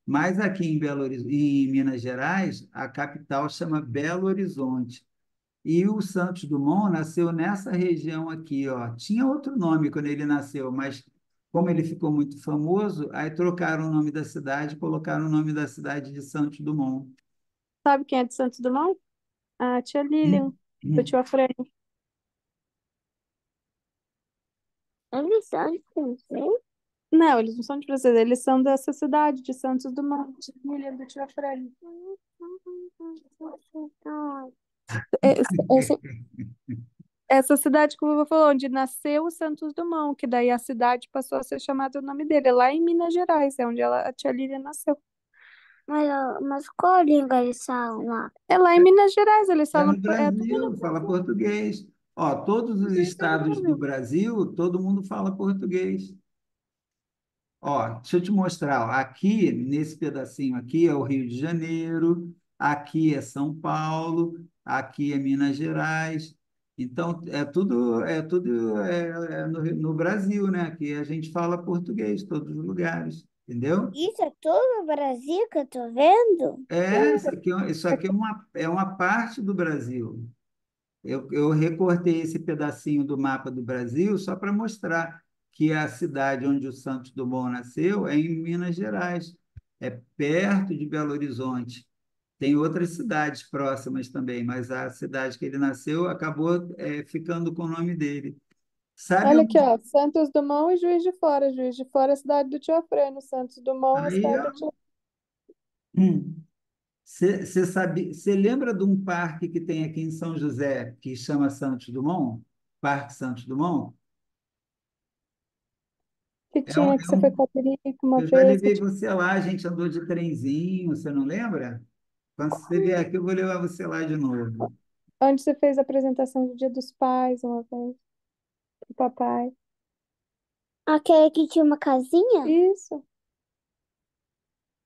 Speaker 2: Mas aqui em Minas Gerais, a capital chama Belo Horizonte. E o Santos Dumont nasceu nessa região aqui, ó. Tinha outro nome quando ele nasceu, mas como ele ficou muito famoso, aí trocaram o nome da cidade, colocaram o nome da cidade de Santos Dumont.
Speaker 4: Sabe quem é de Santos Dumont? A tia Lilian,
Speaker 2: Hum,
Speaker 4: do
Speaker 2: hum.
Speaker 4: tio Afrânio.
Speaker 1: Eles são de francês?
Speaker 4: Não, eles não são de francês, eles são dessa cidade, de Santos Dumont. Tia Lilian, do tio Afrânio. Essa, essa cidade que o vovô falou, onde nasceu o Santos Dumont, que daí a cidade passou a ser chamada o nome dele, é lá em Minas Gerais, é onde a tia Lilian nasceu.
Speaker 1: Mas qual língua eles falam lá?
Speaker 4: É lá em Minas Gerais, eles
Speaker 2: É
Speaker 4: falam,
Speaker 2: no
Speaker 4: é tudo
Speaker 2: Brasil,
Speaker 4: no
Speaker 2: fala
Speaker 4: Brasil,
Speaker 2: português. Ó, todos os
Speaker 4: isso é do
Speaker 2: estados do
Speaker 4: Brasil.
Speaker 2: Brasil, todo mundo fala português. Ó, deixa eu te mostrar. Ó. Aqui, nesse pedacinho aqui, é o Rio de Janeiro, aqui é São Paulo, aqui é Minas Gerais. Então, é tudo no Brasil, né? Aqui a gente fala português, todos os lugares, entendeu?
Speaker 1: Isso é todo o Brasil que eu tô vendo?
Speaker 2: Isso aqui é uma parte do Brasil. Eu recortei esse pedacinho do mapa do Brasil só para mostrar que a cidade onde o Santos Dumont nasceu é em Minas Gerais, é perto de Belo Horizonte. Tem outras cidades próximas também, mas a cidade que ele nasceu acabou ficando com o nome dele. Sabe
Speaker 4: Olha aqui, ó, Santos Dumont e Juiz de Fora. Juiz de Fora é a cidade do tio Afrânio, Santos Dumont é a
Speaker 2: aí,
Speaker 4: cidade
Speaker 2: ó,
Speaker 4: do tio...
Speaker 2: você lembra de um parque que tem aqui em São José que chama Santos Dumont? Parque Santos Dumont?
Speaker 4: Que
Speaker 2: É um,
Speaker 4: tinha, que
Speaker 2: é
Speaker 4: você foi
Speaker 2: um
Speaker 4: com a Perico uma
Speaker 2: Eu já
Speaker 4: vez, que
Speaker 2: levei
Speaker 4: tinha...
Speaker 2: você lá, a gente andou de trenzinho, você não lembra? Quando você vier aqui, eu vou levar você lá de novo.
Speaker 4: onde você fez a apresentação do Dia dos Pais uma vez, do papai.
Speaker 1: Aquele que tinha uma casinha?
Speaker 4: Isso,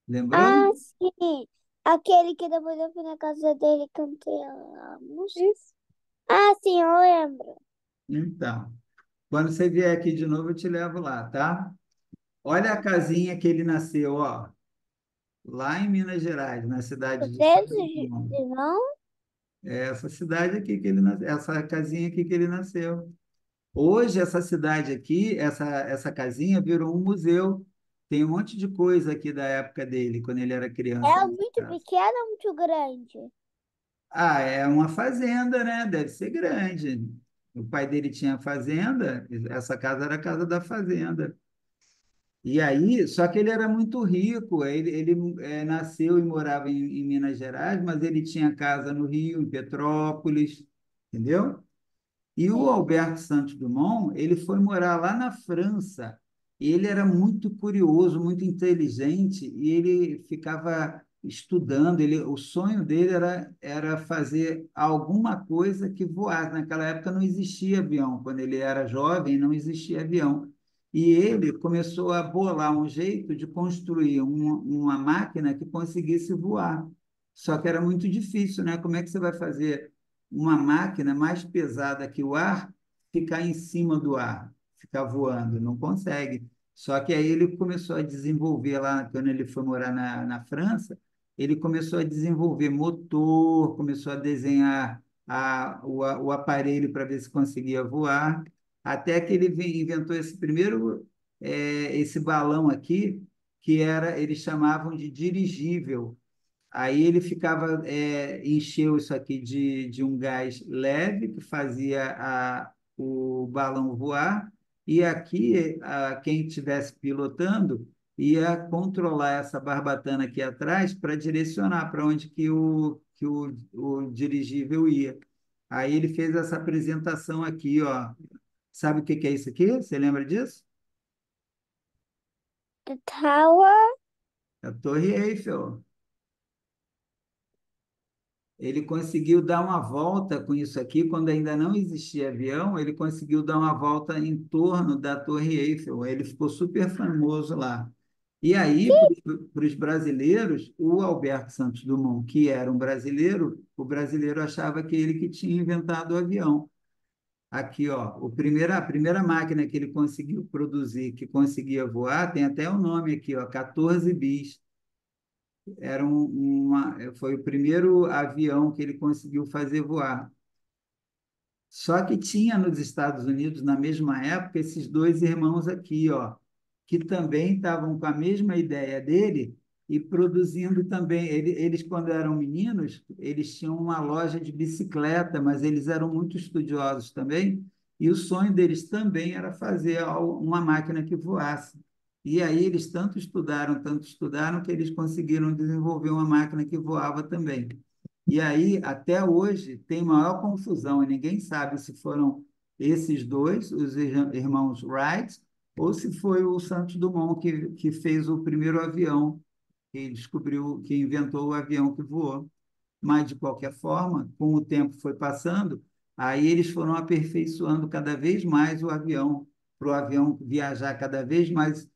Speaker 2: Lembrou?
Speaker 1: Ah, sim. Aquele que depois eu fui na casa dele e cantei a música.
Speaker 4: isso.
Speaker 1: Ah, sim, eu lembro.
Speaker 2: Então. Quando você vier aqui de novo, eu te levo lá, tá? Olha a casinha que ele nasceu, ó, lá em Minas Gerais, na cidade de
Speaker 1: Dedos
Speaker 2: Santos Dumont.
Speaker 1: de não?
Speaker 2: É essa cidade aqui que ele nasceu, essa casinha aqui que ele nasceu. Hoje, essa cidade aqui, essa casinha virou um museu. Tem um monte de coisa aqui da época dele, quando ele era criança.
Speaker 1: É muito pequena ou muito grande?
Speaker 2: Ah, é uma fazenda, né? Deve ser grande. O pai dele tinha fazenda, essa casa era a casa da fazenda. E aí, só que ele era muito rico, ele nasceu e morava em Minas Gerais, mas ele tinha casa no Rio, em Petrópolis, entendeu? E o
Speaker 1: Sim.
Speaker 2: Alberto Santos Dumont, ele foi morar lá na França. Ele era muito curioso, muito inteligente, e ele ficava estudando. O sonho dele era fazer alguma coisa que voasse. Naquela época não existia avião. Quando ele era jovem, não existia avião. E ele começou a bolar um jeito de construir uma máquina que conseguisse voar. Só que era muito difícil, né? Como é que você vai fazer uma máquina mais pesada que o ar ficar em cima do ar, ficar voando? Não consegue. Só que aí ele começou a desenvolver lá, quando ele foi morar na França, ele começou a desenvolver motor, começou a desenhar o aparelho para ver se conseguia voar, até que ele inventou esse primeiro, esse balão aqui, que eles chamavam de dirigível. Aí ele ficava, encheu isso aqui de um gás leve que fazia o balão voar, e aqui quem estivesse pilotando ia controlar essa barbatana aqui atrás para direcionar para onde que o dirigível ia. Aí ele fez essa apresentação aqui, ó. Sabe o que que é isso aqui? Você lembra disso?
Speaker 1: The Tower?
Speaker 2: É a Torre Eiffel. Ele conseguiu dar uma volta com isso aqui, quando ainda não existia avião, ele conseguiu dar uma volta em torno da Torre Eiffel. Ele ficou super famoso lá. E aí, para os brasileiros, o Alberto Santos Dumont, que era um brasileiro, o brasileiro achava que ele que tinha inventado o avião. Aqui, ó, a primeira máquina que ele conseguiu produzir, que conseguia voar, tem até o nome aqui, ó, 14 bis. Foi o primeiro avião que ele conseguiu fazer voar. Só que tinha nos Estados Unidos, na mesma época, esses dois irmãos aqui, ó, que também estavam com a mesma ideia dele e produzindo também. Eles, quando eram meninos, eles tinham uma loja de bicicleta, mas eles eram muito estudiosos também, e o sonho deles também era fazer uma máquina que voasse. E aí eles tanto estudaram, que eles conseguiram desenvolver uma máquina que voava também. E aí, até hoje, tem maior confusão, e ninguém sabe se foram esses dois, os irmãos Wright, ou se foi o Santos Dumont que fez o primeiro avião, que descobriu, que inventou o avião que voou. Mas, de qualquer forma, com o tempo foi passando, aí eles foram aperfeiçoando cada vez mais o avião, para o avião viajar cada vez mais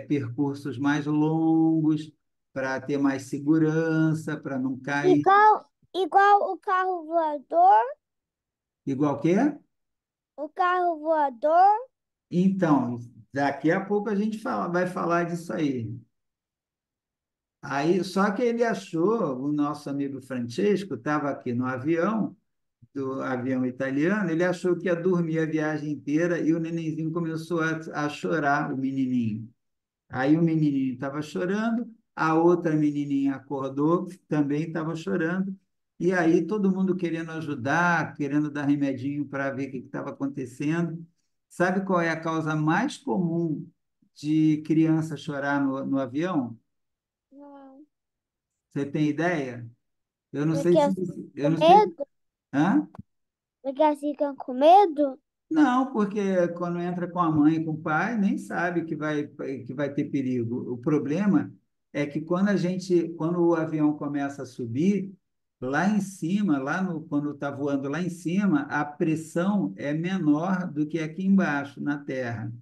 Speaker 2: percursos mais longos, para ter mais segurança, para não cair.
Speaker 1: Igual o carro voador?
Speaker 2: Igual que é?
Speaker 1: O carro voador?
Speaker 2: Então, daqui a pouco a gente vai falar disso aí. Aí, só que ele achou, o nosso amigo Francesco estava aqui no avião, do avião italiano, ele achou que ia dormir a viagem inteira e o nenenzinho começou a chorar, o menininho. Aí o menininho estava chorando, a outra menininha acordou, também estava chorando, e aí todo mundo querendo ajudar, querendo dar remedinho para ver o que estava acontecendo. Sabe qual é a causa mais comum de criança chorar no avião?
Speaker 1: Não.
Speaker 2: Você tem ideia? Eu não sei
Speaker 1: Porque
Speaker 2: se
Speaker 1: elas
Speaker 2: eu
Speaker 1: com
Speaker 2: não sei.
Speaker 1: medo?
Speaker 2: Hã?
Speaker 1: Porque elas ficam com medo?
Speaker 2: Não, porque quando entra com a mãe e com o pai, nem sabe que vai ter perigo. O problema é que quando o avião começa a subir, lá em cima, quando está voando lá em cima, a pressão é menor do que aqui embaixo, na terra.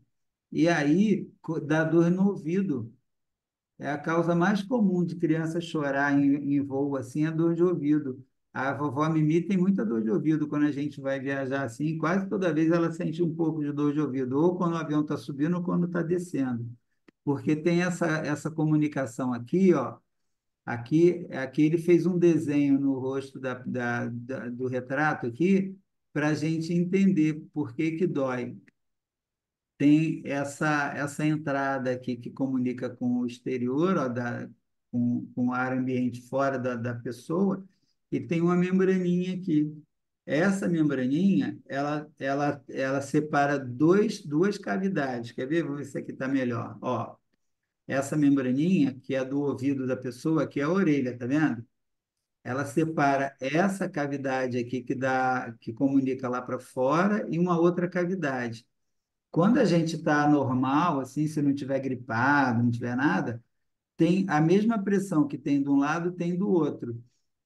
Speaker 2: E aí dá dor no ouvido. É a causa mais comum de criança chorar em voo assim, é dor de ouvido. A vovó Mimi tem muita dor de ouvido quando a gente vai viajar assim, quase toda vez ela sente um pouco de dor de ouvido, ou quando o avião está subindo ou quando está descendo, porque tem essa comunicação aqui, ó. Aqui ele fez um desenho no rosto do retrato aqui para a gente entender por que que dói. Tem essa entrada aqui que comunica com o exterior, ó, com o ar ambiente fora da pessoa, e tem uma membraninha aqui. Essa membraninha, ela separa duas cavidades. Quer ver? Vou ver se aqui está melhor. Ó, essa membraninha, que é do ouvido da pessoa, que é a orelha, tá vendo? Ela separa essa cavidade aqui que comunica lá para fora e uma outra cavidade. Quando a gente está normal, assim, se não tiver gripado, não tiver nada, tem a mesma pressão que tem de um lado, tem do outro.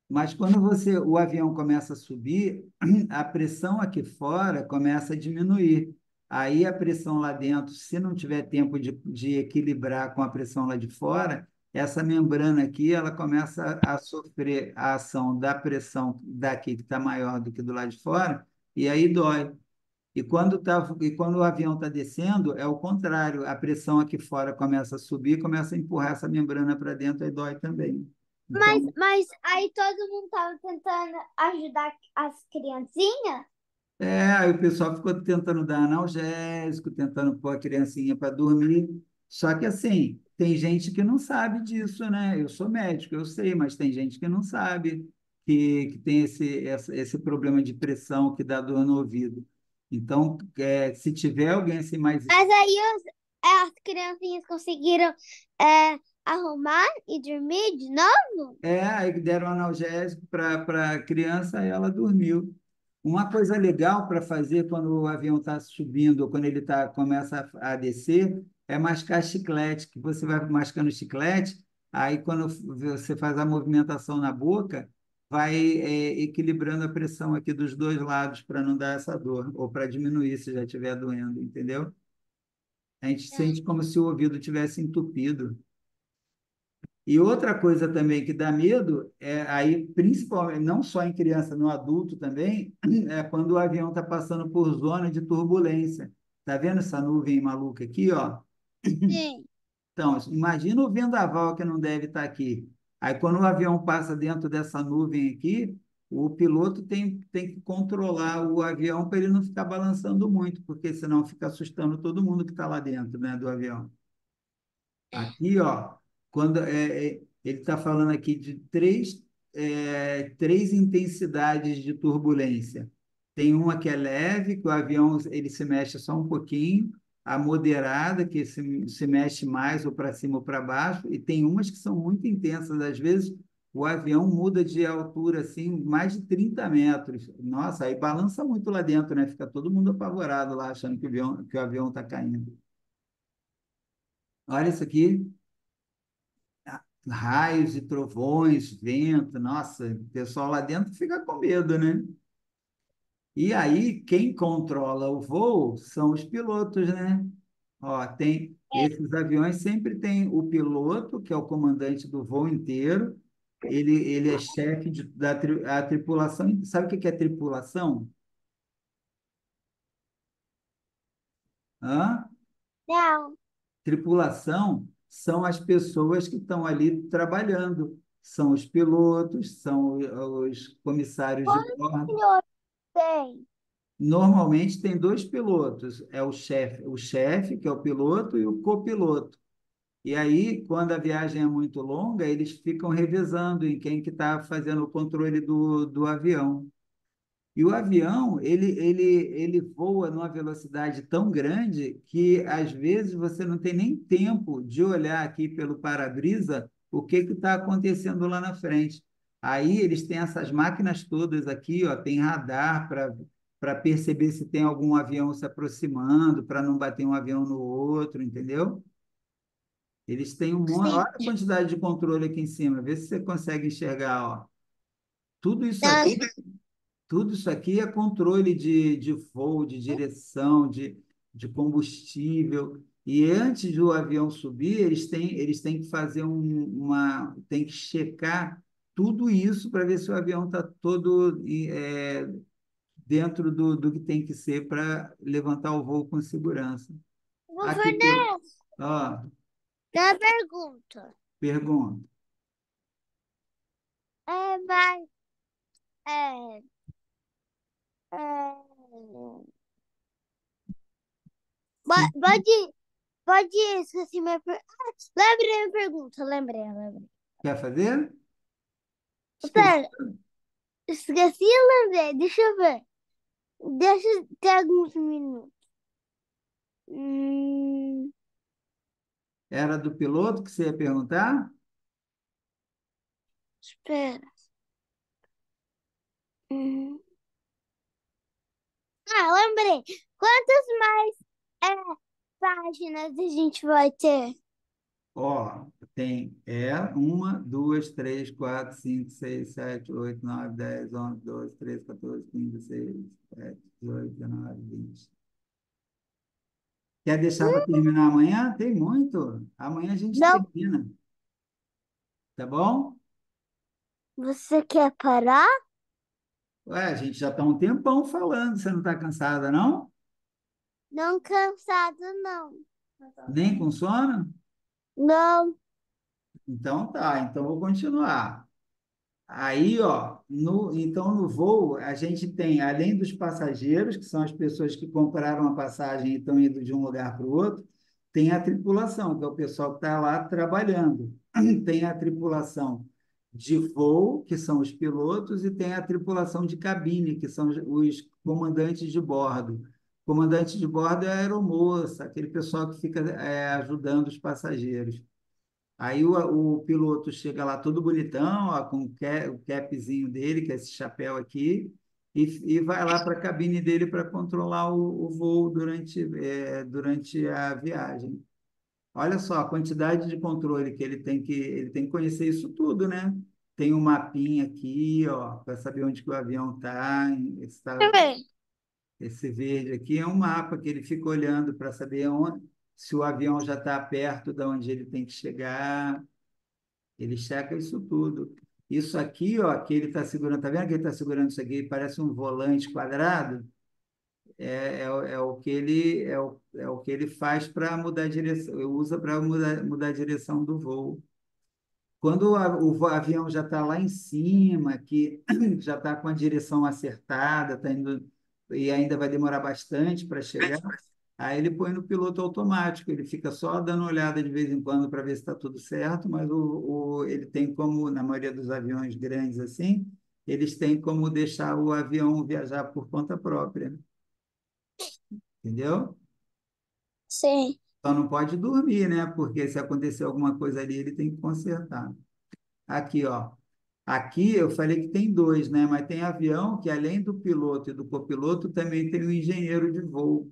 Speaker 2: Mas quando o avião começa a subir, a pressão aqui fora começa a diminuir. Aí a pressão lá dentro, se não tiver tempo de equilibrar com a pressão lá de fora, essa membrana aqui, ela começa a sofrer a ação da pressão daqui, que está maior do que do lado de fora, e aí dói. E quando o avião está descendo, é o contrário, a pressão aqui fora começa a subir, começa a empurrar essa membrana para dentro e dói também. Então,
Speaker 1: Mas aí todo mundo tava tentando ajudar as criancinhas?
Speaker 2: aí o pessoal ficou tentando dar analgésico, tentando pôr a criancinha para dormir. Só que assim, tem gente que não sabe disso, né? Eu sou médico, eu sei, mas tem gente que não sabe que tem esse problema de pressão que dá dor no ouvido. Então, se tiver alguém assim mais.
Speaker 1: Mas aí as criancinhas conseguiram arrumar e dormir de novo?
Speaker 2: Aí deram analgésico para a criança e ela dormiu. Uma coisa legal para fazer quando o avião está subindo ou quando ele começa a descer é mascar chiclete, que você vai mascando chiclete, aí quando você faz a movimentação na boca, vai equilibrando a pressão aqui dos dois lados para não dar essa dor, ou para diminuir se já estiver doendo, entendeu? A gente sente como se o ouvido tivesse entupido. E outra coisa também que dá medo aí, principalmente, não só em criança, no adulto também, é quando o avião está passando por zona de turbulência. Tá vendo essa nuvem maluca aqui, ó?
Speaker 1: Sim.
Speaker 2: Então, imagina o vendaval que não deve estar aqui. Aí, quando o avião passa dentro dessa nuvem aqui, o piloto tem que controlar o avião para ele não ficar balançando muito, porque senão fica assustando todo mundo que está lá dentro, né, do avião. Aqui, ó, ele está falando aqui de três intensidades de turbulência. Tem uma que é leve, que o avião ele se mexe só um pouquinho, a moderada, que se mexe mais ou para cima ou para baixo, e tem umas que são muito intensas. Às vezes, o avião muda de altura assim, mais de 30 metros. Nossa, aí balança muito lá dentro, né? Fica todo mundo apavorado lá, achando que o avião está caindo. Olha isso aqui. Raios e trovões, vento, nossa, o pessoal lá dentro fica com medo, né? E aí, quem controla o voo são os pilotos, né? Ó, esses aviões sempre tem o piloto, que é o comandante do voo inteiro, ele é chefe a tripulação. Sabe o que que é tripulação? Hã?
Speaker 1: Não.
Speaker 2: Tripulação são as pessoas que estão ali trabalhando, são os pilotos, são os comissários de
Speaker 1: Quantos
Speaker 2: bordo.
Speaker 1: pilotos tem?
Speaker 2: Normalmente tem dois pilotos, é o chefe, que é o piloto, e o copiloto. E aí, quando a viagem é muito longa, eles ficam revezando em quem que está fazendo o controle do avião. E o avião, ele voa numa velocidade tão grande que, às vezes, você não tem nem tempo de olhar aqui pelo para-brisa o que está acontecendo lá na frente. Aí, eles têm essas máquinas todas aqui, ó, tem radar para perceber se tem algum avião se aproximando, para não bater um avião no outro, entendeu? Eles têm
Speaker 1: Sim.
Speaker 2: olha a quantidade de controle aqui em cima, vê se você consegue enxergar, ó. Tudo isso
Speaker 1: Não,
Speaker 2: aqui Tudo isso aqui é controle de voo, de direção, de combustível. E antes do avião subir, eles têm que fazer tem que checar tudo isso para ver se o avião está todo dentro do que tem que ser para levantar o voo com segurança. Aqui,
Speaker 1: Governador,
Speaker 2: ó,
Speaker 1: tem uma pergunta.
Speaker 2: pergunta.
Speaker 1: Mas, é, é,
Speaker 2: Sim.
Speaker 1: pode esquecer minha pergunta. Lembrei a pergunta, lembrei.
Speaker 2: Quer fazer? Esqueci.
Speaker 1: Pera, esqueci e lembrei. Deixa eu ver. Deixa eu ter alguns minutos. Hum,
Speaker 2: Era do piloto que você ia perguntar?
Speaker 1: espera. Hum. Ah, lembrei. Quantas mais páginas a gente vai ter?
Speaker 2: Ó, tem uma, duas, três, quatro, cinco, seis, sete, oito, nove, 10, 11, 12, 13, 14, 15, 16, 17, 18, 19, 20. Quer deixar para terminar amanhã? Tem muito. Amanhã a gente
Speaker 1: Não,
Speaker 2: termina, tá bom?
Speaker 1: você quer parar?
Speaker 2: Ué, a gente já está um tempão falando, você não está cansada, não?
Speaker 1: Não cansado, não.
Speaker 2: Nem com sono?
Speaker 1: Não.
Speaker 2: Então tá, então vou continuar. Aí, ó, então no voo, a gente tem, além dos passageiros, que são as pessoas que compraram a passagem e estão indo de um lugar para o outro, tem a tripulação, que é o pessoal que está lá trabalhando. Tem a tripulação de voo, que são os pilotos, e tem a tripulação de cabine, que são os comandantes de bordo. Comandante de bordo é a aeromoça, aquele pessoal que fica ajudando os passageiros. Aí o piloto chega lá todo bonitão, ó, com o capzinho dele, que é esse chapéu aqui, e vai lá para a cabine dele para controlar o voo durante a viagem. Olha só a quantidade de controle que ele tem que conhecer isso tudo, né? Tem um mapinha aqui, ó, para saber onde que o avião está.
Speaker 1: Deixa eu ver.
Speaker 2: Esse verde aqui é um mapa que ele fica olhando para saber se o avião já está perto de onde ele tem que chegar. Ele checa isso tudo. Isso aqui, ó, que ele está segurando, tá vendo que ele está segurando isso aqui? Parece um volante quadrado. É o que ele faz para mudar a direção, usa para mudar a direção do voo. Quando o avião já está lá em cima, que já está com a direção acertada, tá indo, e ainda vai demorar bastante para chegar, aí ele põe no piloto automático, ele fica só dando uma olhada de vez em quando para ver se está tudo certo, mas ele tem como, na maioria dos aviões grandes assim, eles têm como deixar o avião viajar por conta própria, entendeu?
Speaker 1: Sim.
Speaker 2: Só não pode dormir, né? Porque se acontecer alguma coisa ali, ele tem que consertar. Aqui, ó. Aqui eu falei que tem dois, né? Mas tem avião que, além do piloto e do copiloto, também tem o engenheiro de voo,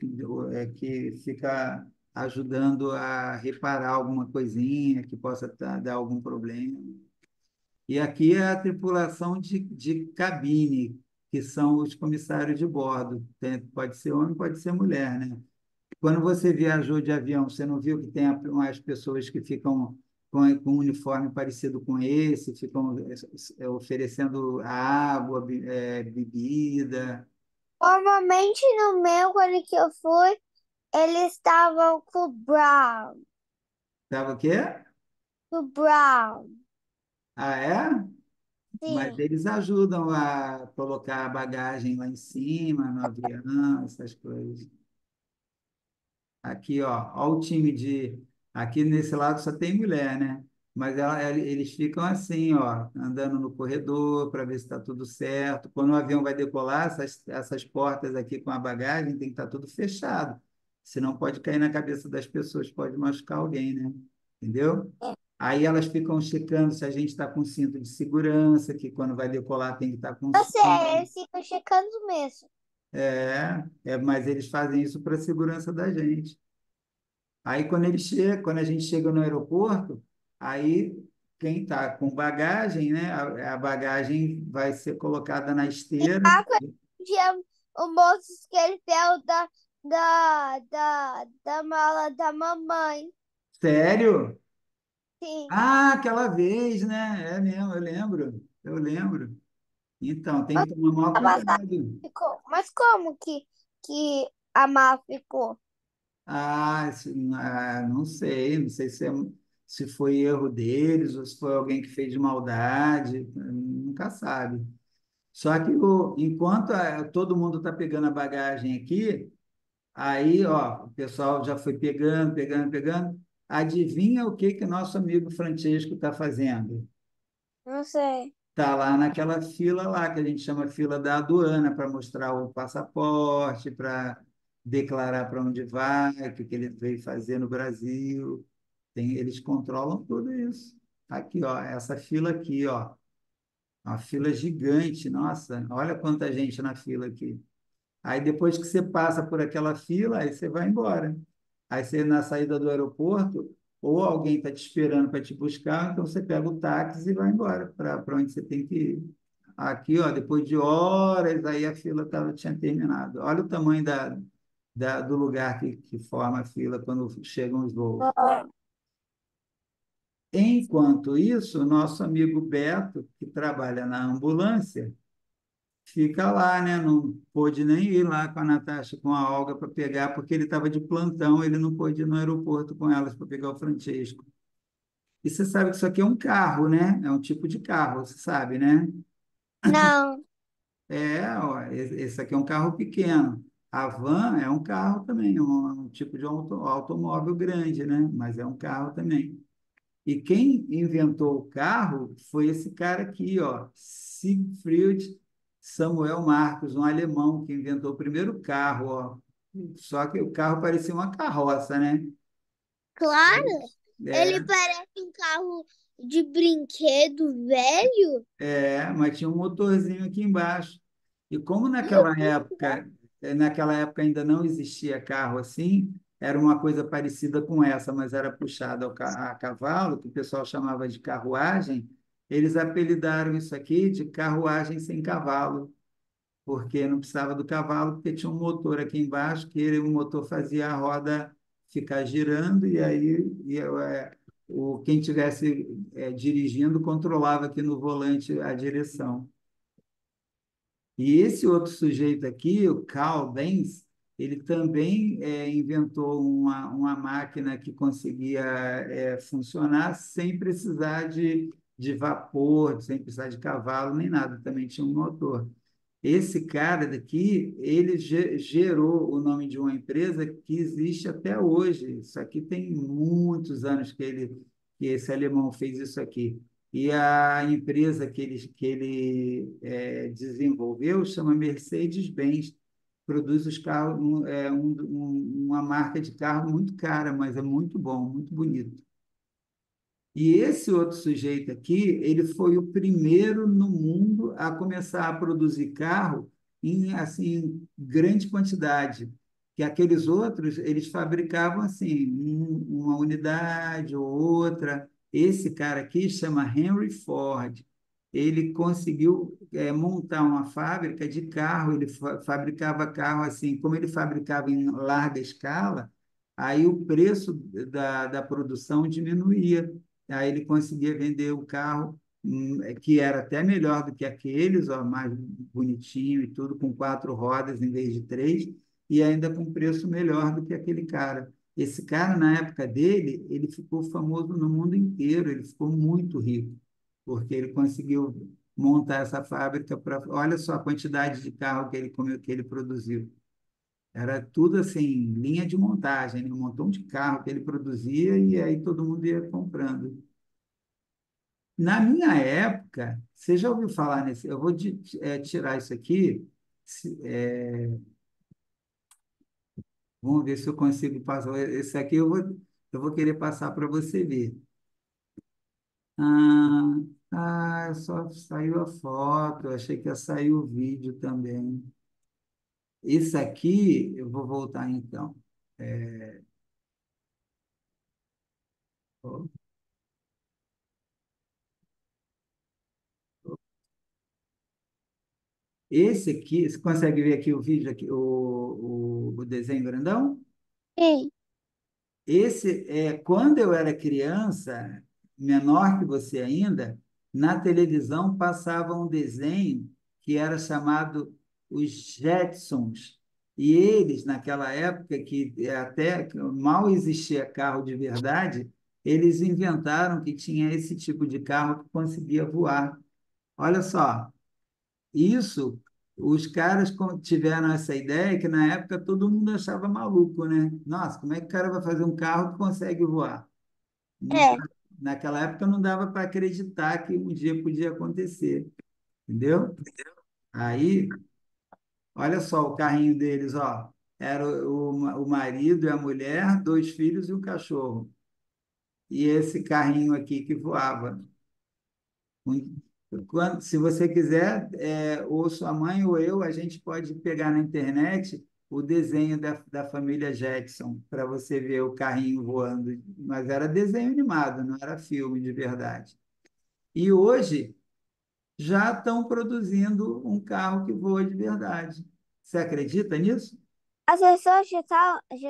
Speaker 2: que fica ajudando a reparar alguma coisinha que possa dar algum problema. E aqui é a tripulação de cabine, que são os comissários de bordo. Pode ser homem, pode ser mulher, né? Quando você viajou de avião, você não viu que tem umas pessoas que ficam com um uniforme parecido com esse, ficam oferecendo água, bebida.
Speaker 1: Normalmente no meu, quando que eu fui, eles estavam com o Brown.
Speaker 2: Sabe o quê?
Speaker 1: O Brown.
Speaker 2: Ah, é? Mas
Speaker 1: Sim.
Speaker 2: eles ajudam a colocar a bagagem lá em cima, no avião, essas coisas. Aqui, ó o time de. Aqui nesse lado só tem mulher, né? Mas eles ficam assim, ó, andando no corredor para ver se está tudo certo. Quando o avião vai decolar, essas portas aqui com a bagagem tem que estar tudo fechado. Senão pode cair na cabeça das pessoas, pode machucar alguém, né? Entendeu? Aí elas ficam checando se a gente está com cinto de segurança, que quando vai decolar tem que estar com
Speaker 1: Você,
Speaker 2: cinto.
Speaker 1: eles ficam checando mesmo.
Speaker 2: Mas eles fazem isso para a segurança da gente. Aí quando a gente chega no aeroporto, aí quem está com bagagem, né? A bagagem vai ser colocada na esteira.
Speaker 1: Ah, quando tinha o moço que ele deu da mala da mamãe.
Speaker 2: Sério?
Speaker 1: Sim.
Speaker 2: Ah, aquela vez, né? É mesmo, eu lembro. eu lembro. Então, tem
Speaker 1: Mas,
Speaker 2: que tomar maior cuidado.
Speaker 1: mas como que a Má ficou?
Speaker 2: Não sei se foi erro deles ou se foi alguém que fez de maldade, nunca sabe. Só que enquanto todo mundo está pegando a bagagem aqui, aí, ó, o pessoal já foi pegando, pegando, pegando. Adivinha o que que nosso amigo Francesco está fazendo?
Speaker 1: Não sei.
Speaker 2: Está lá naquela fila lá, que a gente chama fila da aduana, para mostrar o passaporte, para declarar para onde vai, o que que ele veio fazer no Brasil. Eles controlam tudo isso. Aqui, ó, essa fila aqui, ó, uma fila gigante. Nossa, olha quanta gente na fila aqui. Aí depois que você passa por aquela fila, aí você vai embora. Aí você, na saída do aeroporto, ou alguém está te esperando para te buscar, então você pega o táxi e vai embora para onde você tem que ir. Aqui, ó, depois de horas, aí a fila tinha terminado. Olha o tamanho do lugar que forma a fila quando chegam os voos.
Speaker 1: Ah,
Speaker 2: Enquanto isso, o nosso amigo Beto, que trabalha na ambulância, fica lá, né? Não pôde nem ir lá com a Natasha, com a Olga, para pegar, porque ele estava de plantão, ele não pôde ir no aeroporto com elas para pegar o Francesco. E você sabe que isso aqui é um carro, né? É um tipo de carro, você sabe, né?
Speaker 1: não.
Speaker 2: Ó, esse aqui é um carro pequeno. A van é um carro também, um tipo de automóvel grande, né? Mas é um carro também. E quem inventou o carro foi esse cara aqui, ó, Siegfried Samuel Marcos, um alemão que inventou o primeiro carro, ó. Só que o carro parecia uma carroça, né?
Speaker 1: Claro, ele
Speaker 2: É,
Speaker 1: parece um carro de brinquedo velho.
Speaker 2: mas tinha um motorzinho aqui embaixo. E como naquela época ainda não existia carro assim, era uma coisa parecida com essa, mas era puxada a cavalo, que o pessoal chamava de carruagem, eles apelidaram isso aqui de carruagem sem cavalo, porque não precisava do cavalo, porque tinha um motor aqui embaixo, o motor fazia a roda ficar girando, e aí quem estivesse dirigindo controlava aqui no volante a direção. E esse outro sujeito aqui, o Carl Benz, ele também inventou uma máquina que conseguia funcionar sem precisar de vapor, sem precisar de cavalo, nem nada, também tinha um motor. Esse cara daqui, ele gerou o nome de uma empresa que existe até hoje. Isso aqui tem muitos anos que esse alemão fez isso aqui. E a empresa que ele desenvolveu chama Mercedes-Benz. Produz os carros, uma marca de carro muito cara, mas é muito bom, muito bonito. E esse outro sujeito aqui, ele foi o primeiro no mundo a começar a produzir carro em assim grande quantidade, que aqueles outros eles fabricavam assim uma unidade ou outra. Esse cara aqui chama Henry Ford. Ele conseguiu montar uma fábrica de carro. Ele fabricava carro assim, como ele fabricava em larga escala, aí o preço da produção diminuía. Aí ele conseguia vender o carro, que era até melhor do que aqueles, ó, mais bonitinho e tudo, com quatro rodas em vez de três, e ainda com preço melhor do que aquele cara. Esse cara, na época dele, ele ficou famoso no mundo inteiro, ele ficou muito rico, porque ele conseguiu montar essa fábrica para. Olha só a quantidade de carro que ele produziu. Era tudo assim, linha de montagem, né? Um montão de carro que ele produzia e aí todo mundo ia comprando. Na minha época, você já ouviu falar nesse? Eu vou tirar isso aqui. Vamos ver se eu consigo passar. Esse aqui eu vou querer passar para você ver. Ah, só saiu a foto. Eu achei que ia sair o vídeo também. Esse aqui, eu vou voltar então. É, ó, esse aqui, você consegue ver aqui o vídeo, aqui, o desenho grandão?
Speaker 1: Sim.
Speaker 2: Quando eu era criança, menor que você ainda, na televisão passava um desenho que era chamado Os Jetsons. E eles, naquela época, que até mal existia carro de verdade, eles inventaram que tinha esse tipo de carro que conseguia voar. Olha só, isso, os caras tiveram essa ideia que na época todo mundo achava maluco, né? Nossa, como é que o cara vai fazer um carro que consegue voar? Não-
Speaker 1: É.
Speaker 2: naquela época não dava para acreditar que um dia podia acontecer, entendeu? Aí, olha só o carrinho deles, ó. Era o marido e a mulher, dois filhos e um cachorro. E esse carrinho aqui que voava. Se você quiser, ou sua mãe ou eu, a gente pode pegar na internet o desenho da família Jackson para você ver o carrinho voando. Mas era desenho animado, não era filme de verdade. E hoje já estão produzindo um carro que voa de verdade. Você acredita nisso?
Speaker 1: As pessoas já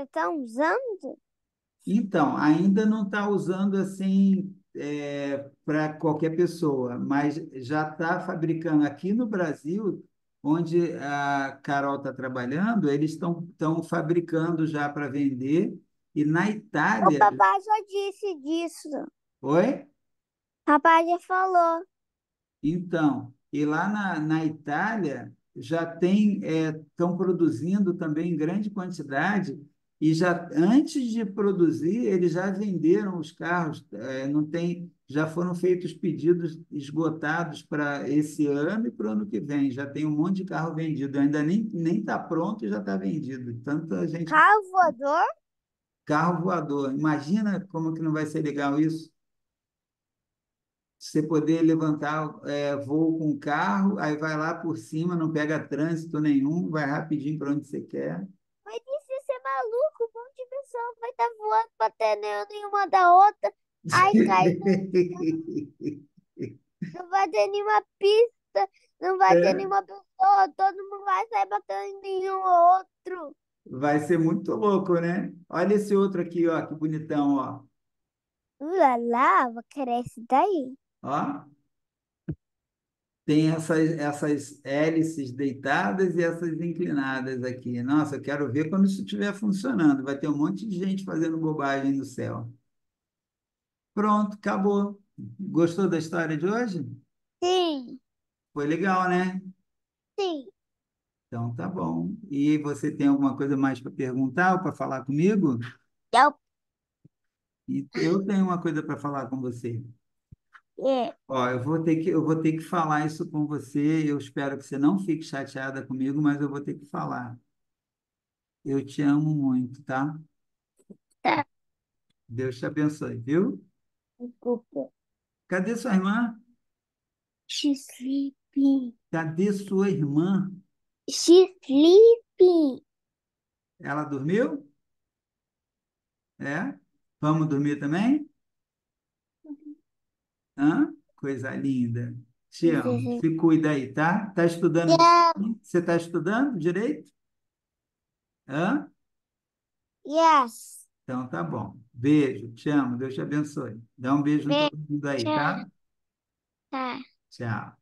Speaker 1: estão usando?
Speaker 2: Então, ainda não está usando assim para qualquer pessoa, mas já está fabricando aqui no Brasil, onde a Carol está trabalhando, eles estão fabricando já para vender. E na
Speaker 1: O
Speaker 2: Itália,
Speaker 1: papai já disse disso.
Speaker 2: oi?
Speaker 1: Papai já falou.
Speaker 2: Então, e lá na Itália já tem, estão produzindo também em grande quantidade e já antes de produzir eles já venderam os carros, não tem, já foram feitos pedidos esgotados para esse ano e para o ano que vem. Já tem um monte de carro vendido, ainda nem está pronto e já está vendido. Tanta gente,
Speaker 1: Carro voador?
Speaker 2: carro voador. Imagina como que não vai ser legal isso? Você poder levantar voo com o carro, aí vai lá por cima, não pega trânsito nenhum, vai rapidinho para onde você quer.
Speaker 1: Mas isso é maluco. Um monte de pessoa vai estar voando, batendo em uma da outra. Aí cai, não vai ter nenhuma pista, não vai ter
Speaker 2: É,
Speaker 1: nenhuma pessoa. Todo mundo vai sair batendo em um ou outro.
Speaker 2: vai ser muito louco, né? Olha esse outro aqui, ó, que bonitão, ó.
Speaker 1: Lá, vou querer esse daí.
Speaker 2: Ó, tem essas hélices deitadas e essas inclinadas aqui. Nossa, eu quero ver quando isso estiver funcionando. Vai ter um monte de gente fazendo bobagem no céu. Pronto, acabou. Gostou da história de hoje?
Speaker 1: Sim,
Speaker 2: Foi legal, né?
Speaker 1: sim.
Speaker 2: Então, tá bom. E você tem alguma coisa mais para perguntar ou para falar comigo?
Speaker 1: Eu,
Speaker 2: E eu tenho uma coisa para falar com você.
Speaker 1: é,
Speaker 2: Ó, eu vou ter que falar isso com você. Eu espero que você não fique chateada comigo, mas eu vou ter que falar. Eu te amo muito, tá?
Speaker 1: tá.
Speaker 2: Deus te abençoe, viu?
Speaker 1: Desculpa.
Speaker 2: Cadê sua irmã?
Speaker 1: She's sleeping.
Speaker 2: Cadê sua irmã?
Speaker 1: She's sleeping.
Speaker 2: Ela dormiu? É? Vamos dormir também? Hã? Coisa linda. Te amo. Se cuida aí, tá? Tá estudando
Speaker 1: Yeah,
Speaker 2: direito? Você está estudando direito? Hã?
Speaker 1: yes.
Speaker 2: Então tá bom. Beijo, te amo, Deus te abençoe. Dá um beijo em todo mundo aí,
Speaker 1: Beijo.
Speaker 2: tá?
Speaker 1: Tá.
Speaker 2: Tchau.